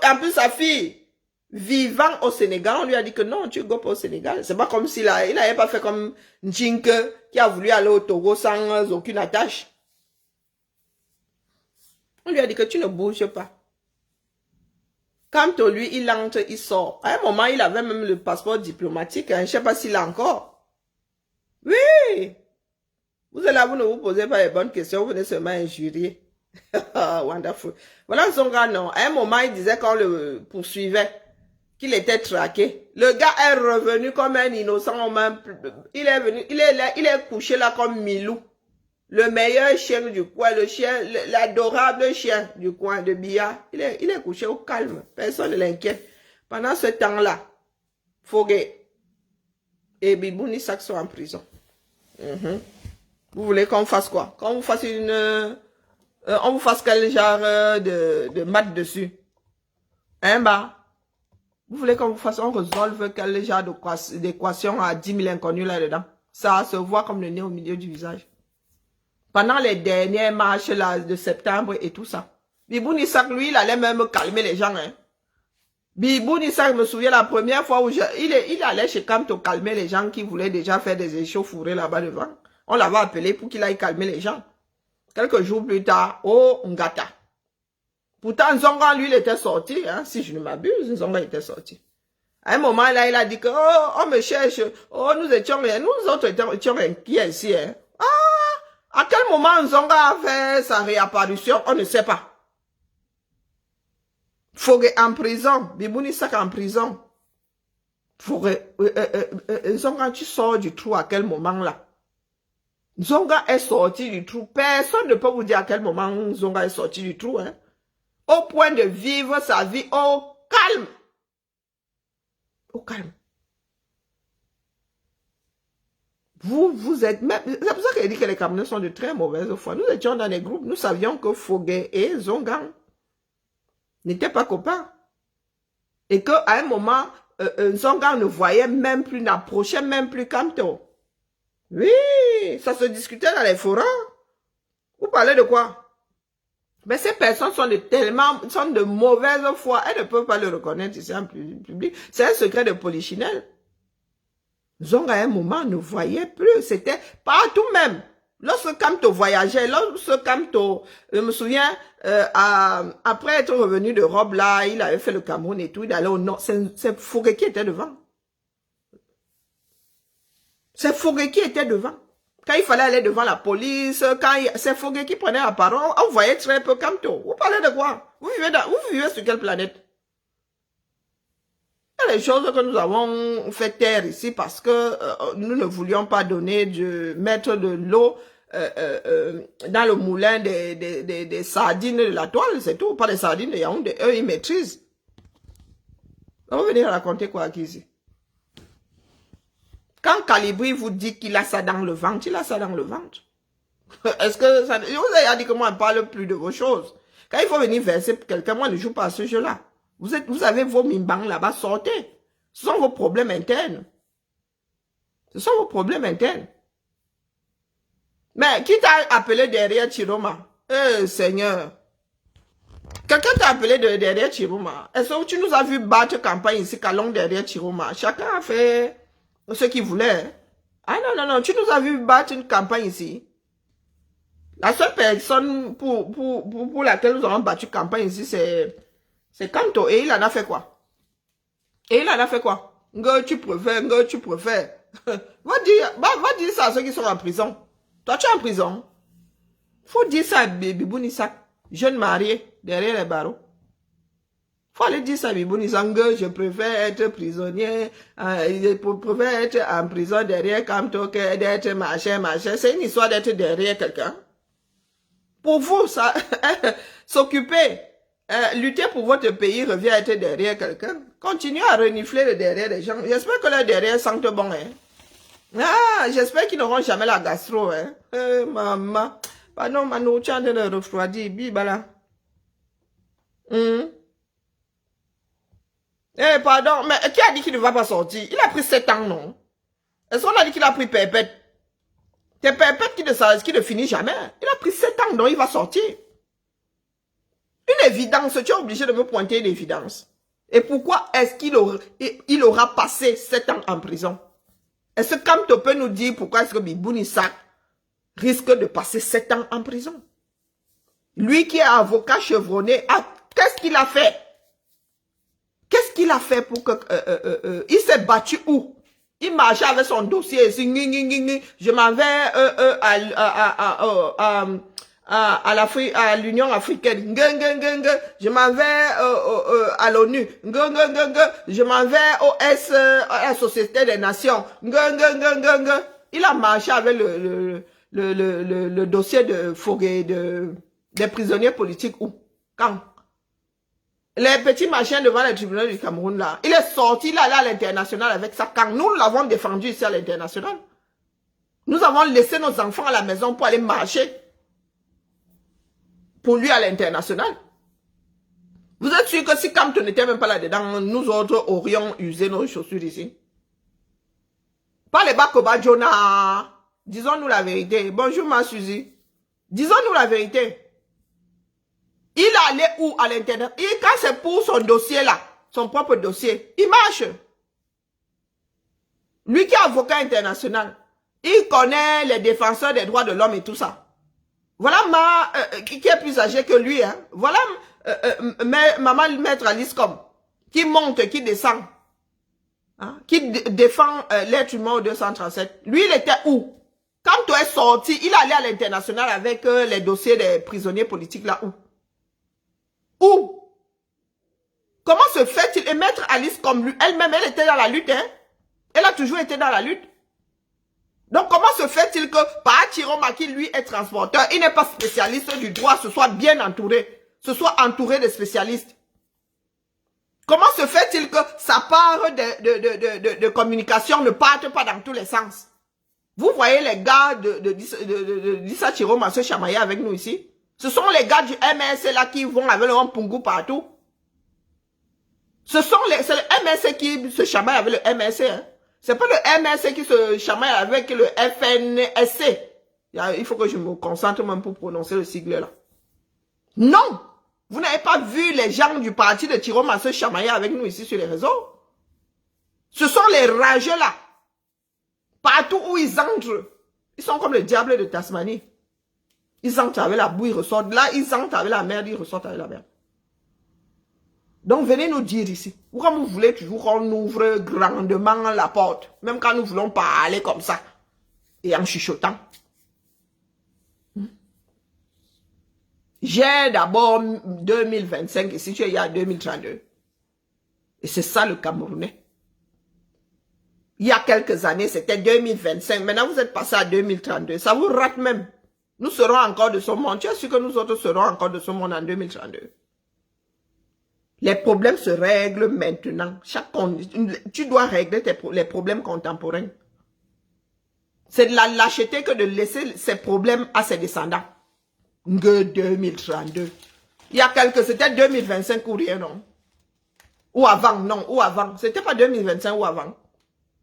en plus sa fille, vivant au Sénégal, on lui a dit que non, tu ne go pas au Sénégal. C'est pas comme s'il n'avait pas fait comme Njinke qui a voulu aller au Togo sans aucune attache. On lui a dit que tu ne bouges pas. Quant à lui, il entre, il sort. À un moment, il avait même le passeport diplomatique. Hein. Je ne sais pas s'il l'a encore. Oui. Vous êtes là, vous ne vous posez pas les bonnes questions, vous venez seulement injurier. Wonderful. Voilà son gars, non. À un moment, il disait qu'on le poursuivait, qu'il était traqué. Le gars est revenu comme un innocent. Même, il est venu, il est couché là comme Milou. Le meilleur chien du coin, le chien, l'adorable chien du coin de Bia. Il est couché au calme. Personne ne l'inquiète. Pendant ce temps-là, Fogué et Bibouni Sak sont en prison. Vous voulez qu'on fasse quoi? Qu'on vous fasse on vous fasse quel genre de maths dessus? Hein, bah? Vous voulez qu'on vous fasse, on résolve quel genre d'équation à 10 000 inconnus là-dedans? Ça se voit comme le nez au milieu du visage. Pendant les dernières marches là, de septembre et tout ça. Bibouni Sak, lui, il allait même calmer les gens. Hein. Bibouni Sak, je me souviens la première fois où il allait chez Kamto calmer les gens qui voulaient déjà faire des échauffourées là-bas devant. On l'avait appelé pour qu'il aille calmer les gens. Quelques jours plus tard, oh, Ngata. Pourtant, Zonga, lui, il était sorti, hein, si je ne m'abuse, Zonga était sorti. À un moment, là, il a dit que, oh, on me cherche, oh, nous autres étions inquiets ici, hein. Ah, à quel moment Zonga a fait sa réapparition, on ne sait pas. Fogué en prison, Bibouni Sak en prison. Fogué, Zonga, tu sors du trou à quel moment, là? Zonga est sorti du trou. Personne ne peut vous dire à quel moment Zonga est sorti du trou. Hein. Au point de vivre sa vie au calme. Au calme. Vous êtes même... C'est pour ça qu'elle dit que les Camerounais sont de très mauvaises foi. Nous étions dans des groupes. Nous savions que Fogué et Zonga n'étaient pas copains. Et qu'à un moment, Zonga ne voyait même plus, n'approchait même plus Kamto. Oui, ça se discutait dans les forums. Vous parlez de quoi? Mais ces personnes sont de mauvaise foi. Elles ne peuvent pas le reconnaître ici en public. C'est un secret de polichinelle. Zonga à un moment ne voyait plus. C'était partout même. Lorsque Kamto voyageait, lorsque Kamto, je me souviens, après être revenu d'Europe, là, il avait fait le Cameroun et tout, il allait au nord. C'est Fogué qui était devant. C'est Fogué qui était devant. Quand il fallait aller devant la police, c'est Fogué qui prenait la parole, on voyait très peu Kamto. Vous parlez de quoi? Vous vivez sur quelle planète? Il y a des choses que nous avons fait taire ici parce que nous ne voulions pas mettre de l'eau dans le moulin des sardines de la toile, c'est tout. Pas des sardines de Yaoundé, eux ils maîtrisent. On va venir raconter quoi ici? Quand Calibri vous dit qu'il a ça dans le ventre, il a ça dans le ventre. Est-ce que ça... Je vous ai dit que moi, on ne parle plus de vos choses. Quand il faut venir verser quelqu'un, moi, je ne joue pas à ce jeu-là. Vous avez vos mimbangs là-bas, sortez. Ce sont vos problèmes internes. Ce sont vos problèmes internes. Mais qui t'a appelé derrière Chiroma? Seigneur. Quelqu'un t'a appelé derrière Chiroma. Est-ce que tu nous as vu battre campagne ici, Kalong derrière Chiroma? Chacun a fait... ce qu'il voulait. Ah non, tu nous as vu battre une campagne ici. La seule personne pour laquelle nous avons battu campagne ici, c'est Kamto. Et il en a fait quoi? Ngo, tu préfères. Va dire ça à ceux qui sont en prison. Toi, tu es en prison. Faut dire ça à Bibouni Sak, jeune marié, derrière les barreaux. Faut aller dire ça à Bibouni Sak, je préfère être prisonnier, je préfère être en prison derrière Kamto que d'être machin. C'est une histoire d'être derrière quelqu'un. Pour vous, ça, s'occuper, lutter pour votre pays revient à être derrière quelqu'un. Continuez à renifler le derrière des gens. J'espère que le derrière sent bon, hein. Ah, j'espère qu'ils n'auront jamais la gastro, hein. Maman. Pardon, ma nourriture de le refroidir, bibala. Eh, pardon, mais qui a dit qu'il ne va pas sortir? Il a pris 7 ans, non? Est-ce qu'on a dit qu'il a pris perpète? C'est perpète qui ne finit jamais. Il a pris 7 ans, donc il va sortir. Une évidence, tu es obligé de me pointer une évidence. Et pourquoi est-ce qu'il aura passé 7 ans en prison? Est-ce que Kamto peut nous dire pourquoi est-ce que Biboun Issa risque de passer 7 ans en prison? Lui qui est avocat chevronné, qu'est-ce qu'il a fait? Qu'est-ce qu'il a fait pour que... il s'est battu où? Il marchait avec son dossier. Je m'en vais à l'Union africaine. Je m'en vais à l'ONU. Je m'en vais à la Société des Nations. Il a marché avec le dossier de Foguet, des prisonniers politiques où? Quand? Les petits machins devant les tribunaux du Cameroun, là. Il est sorti, là, à l'international avec ça. Quand nous l'avons défendu ici à l'international, nous avons laissé nos enfants à la maison pour aller marcher pour lui à l'international. Vous êtes sûr que si Kamto n'était même pas là-dedans, nous autres aurions usé nos chaussures ici? Pas les Bakoba Jonah. Disons-nous la vérité. Bonjour, ma Suzy. Disons-nous la vérité. Il allait où à l'internet? Quand c'est pour son dossier là, son propre dossier, il marche. Lui qui est avocat international, il connaît les défenseurs des droits de l'homme et tout ça. Voilà qui est plus âgé que lui. Hein. Voilà maman maître Alice comme qui monte, qui descend. Hein, qui défend l'être humain au 237. Lui, il était où? Quand tu es sorti, il allait à l'international avec les dossiers des prisonniers politiques là où? Où? Comment se fait-il? Et maître Alice comme lui, elle-même, elle était dans la lutte. Hein? Elle a toujours été dans la lutte. Donc, comment se fait-il que par Chiroma, qui lui est transporteur, il n'est pas spécialiste du droit, se soit bien entouré, se soit entouré de spécialistes? Comment se fait-il que sa part de communication ne parte pas dans tous les sens? Vous voyez les gars d'Issa Chiroma se chamailler avec nous ici? Ce sont les gars du MSC là qui vont avec le Mpungu partout. C'est le MSC qui se chamaille avec le MSC. Hein. C'est pas le MSC qui se chamaille avec le FNSC. Il faut que je me concentre même pour prononcer le sigle là. Non! Vous n'avez pas vu les gens du parti de Chiroma se chamailler avec nous ici sur les réseaux? Ce sont les rageux là. Partout où ils entrent, ils sont comme le diable de Tasmanie. Ils entrent avec la boue, ils ressortent. Là, ils entrent avec la merde, ils ressortent avec la merde. Donc, venez nous dire ici. Pourquoi vous voulez toujours qu'on ouvre grandement la porte? Même quand nous voulons parler comme ça. Et en chuchotant. J'ai d'abord 2025 ici, tu es il y a 2032. Et c'est ça le Camerounais. Il y a quelques années, c'était 2025. Maintenant, vous êtes passé à 2032. Ça vous rate même. Nous serons encore de ce monde. Tu es sûr que nous autres serons encore de ce monde en 2032? Les problèmes se règlent maintenant. Tu dois régler les problèmes contemporains. C'est de la lâcheté que de laisser ces problèmes à ses descendants. Que 2032. Il y a c'était 2025 ou rien, non? Ou avant, non, ou avant. C'était pas 2025 ou avant.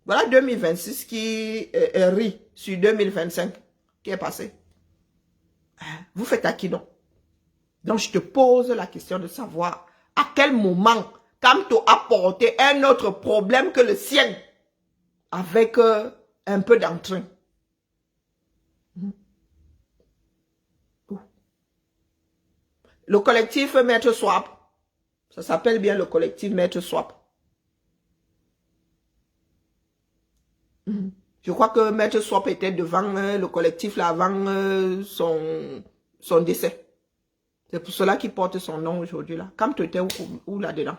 Voilà 2026 qui rit sur 2025 qui est passé. Vous faites à qui non? Donc je te pose la question de savoir à quel moment Kamto a porté un autre problème que le sien avec un peu d'entrain. Le collectif Maître Swap, ça s'appelle bien le collectif Maître Swap. Je crois que Maître Swap était devant le collectif là avant son décès. C'est pour cela qu'il porte son nom aujourd'hui là. Comme tu étais où là-dedans?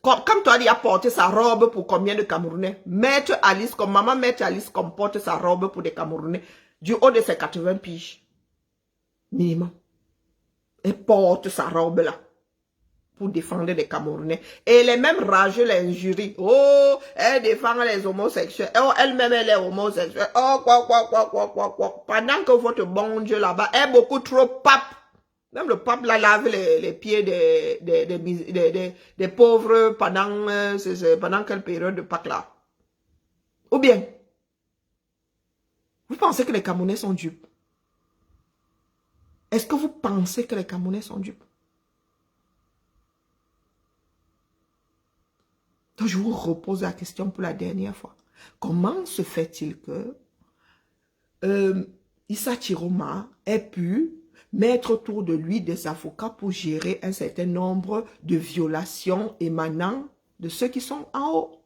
Comme toi, il a porté sa robe pour combien de Camerounais? Maître Alice, comme maman Maître Alice, comme porte sa robe pour des Camerounais du haut de ses 80 piges. Minimum. Elle porte sa robe là pour défendre les Camerounais. Et les mêmes rageux l'injurient. Oh, elle défend les homosexuels. Oh, elle-même, elle est homosexuelle. Oh, quoi. Pendant que votre bon Dieu là-bas est beaucoup trop pape Même le pape là lave les pieds des pauvres pendant quelle période de Pâques là? Ou bien, vous pensez que les Camerounais sont dupes? Est-ce que vous pensez que les Camerounais sont dupes? Donc, je vous repose la question pour la dernière fois. Comment se fait-il que Issa Chiroma ait pu mettre autour de lui des avocats pour gérer un certain nombre de violations émanant de ceux qui sont en haut?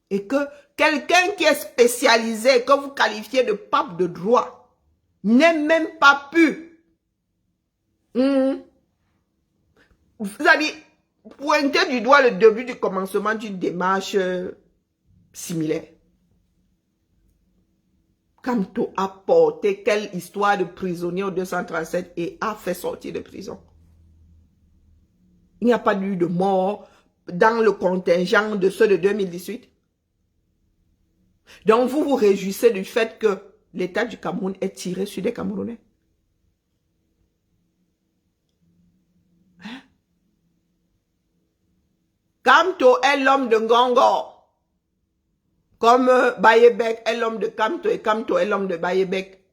Et que quelqu'un qui est spécialisé, que vous qualifiez de pape de droit, n'ait même pas pu, vous allez pointer du doigt le début du commencement d'une démarche similaire. Kamto a porté quelle histoire de prisonnier au 237 et a fait sortir de prison. Il n'y a pas eu de mort dans le contingent de ceux de 2018. Donc vous vous réjouissez du fait que l'État du Cameroun est tiré sur des Camerounais. Hein? Kamto est l'homme de Ngongo. Comme Bayebek est l'homme de Kamto et Kamto est l'homme de Bayebek.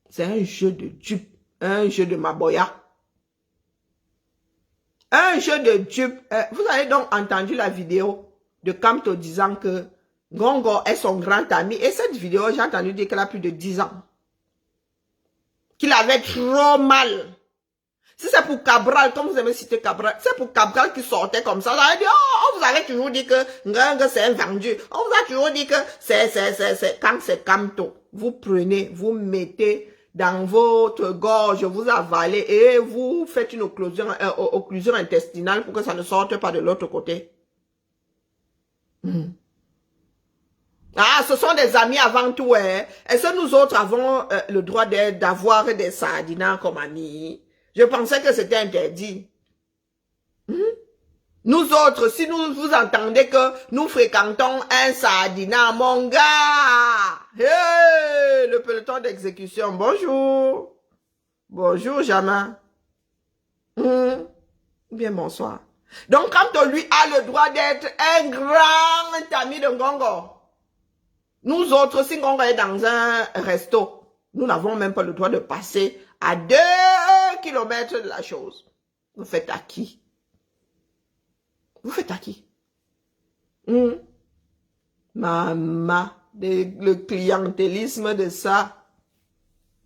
C'est un jeu de dupe, un jeu de Maboya. Un jeu de dupe. Vous avez donc entendu la vidéo de Kamto disant que Ngongo est son grand ami. Et cette vidéo, j'ai entendu dire qu'elle a plus de 10 ans. Qu'il avait trop mal. Si c'est pour Cabral, comme vous aimez citer Cabral, c'est pour Cabral qui sortait comme ça. Vous avez dit, oh, on vous avait toujours dit que Ngongo c'est un vendu. On vous a toujours dit que quand c'est Kamto. Vous prenez, vous mettez dans votre gorge, vous avalez et vous faites une occlusion intestinale pour que ça ne sorte pas de l'autre côté. Ah, ce sont des amis avant tout. Hein. Est-ce que nous autres avons le droit d'avoir des sardinats comme amis? Je pensais que c'était interdit. Nous autres, si vous entendez que nous fréquentons un sardinat, mon gars, hey, le peloton d'exécution, bonjour. Bonjour, Jama. Bien, bonsoir. Donc, quand lui a le droit d'être un grand ami de Ngongo, nous autres, si Ngongo est dans un resto, nous n'avons même pas le droit de passer à 2 kilomètres de la chose. Vous faites à qui? Vous faites à qui? Maman, le clientélisme de ça,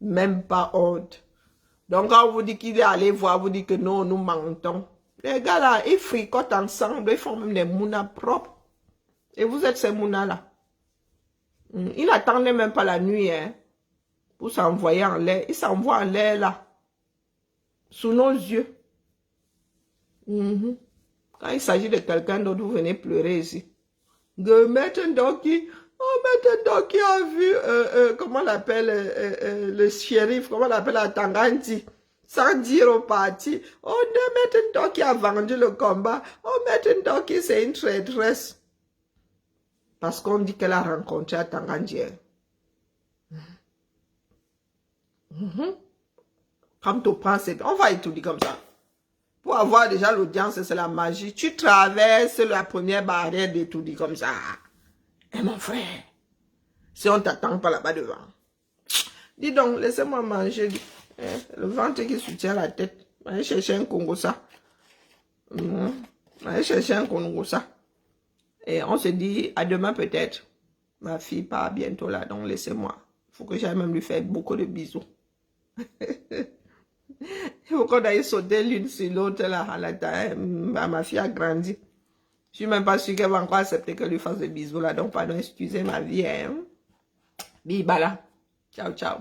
même pas honte. Donc quand on vous dit qu'il est allé voir, vous dites que non, nous mentons. Les gars là, ils fricotent ensemble, ils font même des mounas propres. Et vous êtes ces mounas là. Ils n'attendaient même pas la nuit, hein, pour s'envoyer en l'air. Ils s'envoient en l'air là, sous nos yeux. Quand il s'agit de quelqu'un d'autre, vous venez pleurer ici. Maître Ndoki, Maître Ndoki a vu, comment on l'appelle, le shérif, comment on l'appelle à Tanganti, sans dire au parti, oh non, Maître Ndoki a vendu le combat, oh Maître Ndoki c'est une traîtresse. Parce qu'on dit qu'elle a rencontré à Tanganti. Comme tu penses, on va étudier comme ça. Pour avoir déjà l'audience, c'est la magie. Tu traverses la première barrière d'étudier comme ça. Et mon frère, si on t'attend pas là-bas devant. Dis donc, laissez-moi manger. Le ventre qui soutient la tête. Allez chercher un Congo-ça. Allez chercher un Congo-ça. Et on se dit à demain peut-être. Ma fille part bientôt là, donc laissez-moi. Il faut que j'aille même lui faire beaucoup de bisous. Il faut qu'on aille sauter l'une sur l'autre là. Ma fille a grandi. Je suis même pas sûre qu'elle va encore accepter que je lui fasse des bisous là. Donc pardon, excusez ma vie. Hein. Bibala. Ciao, ciao.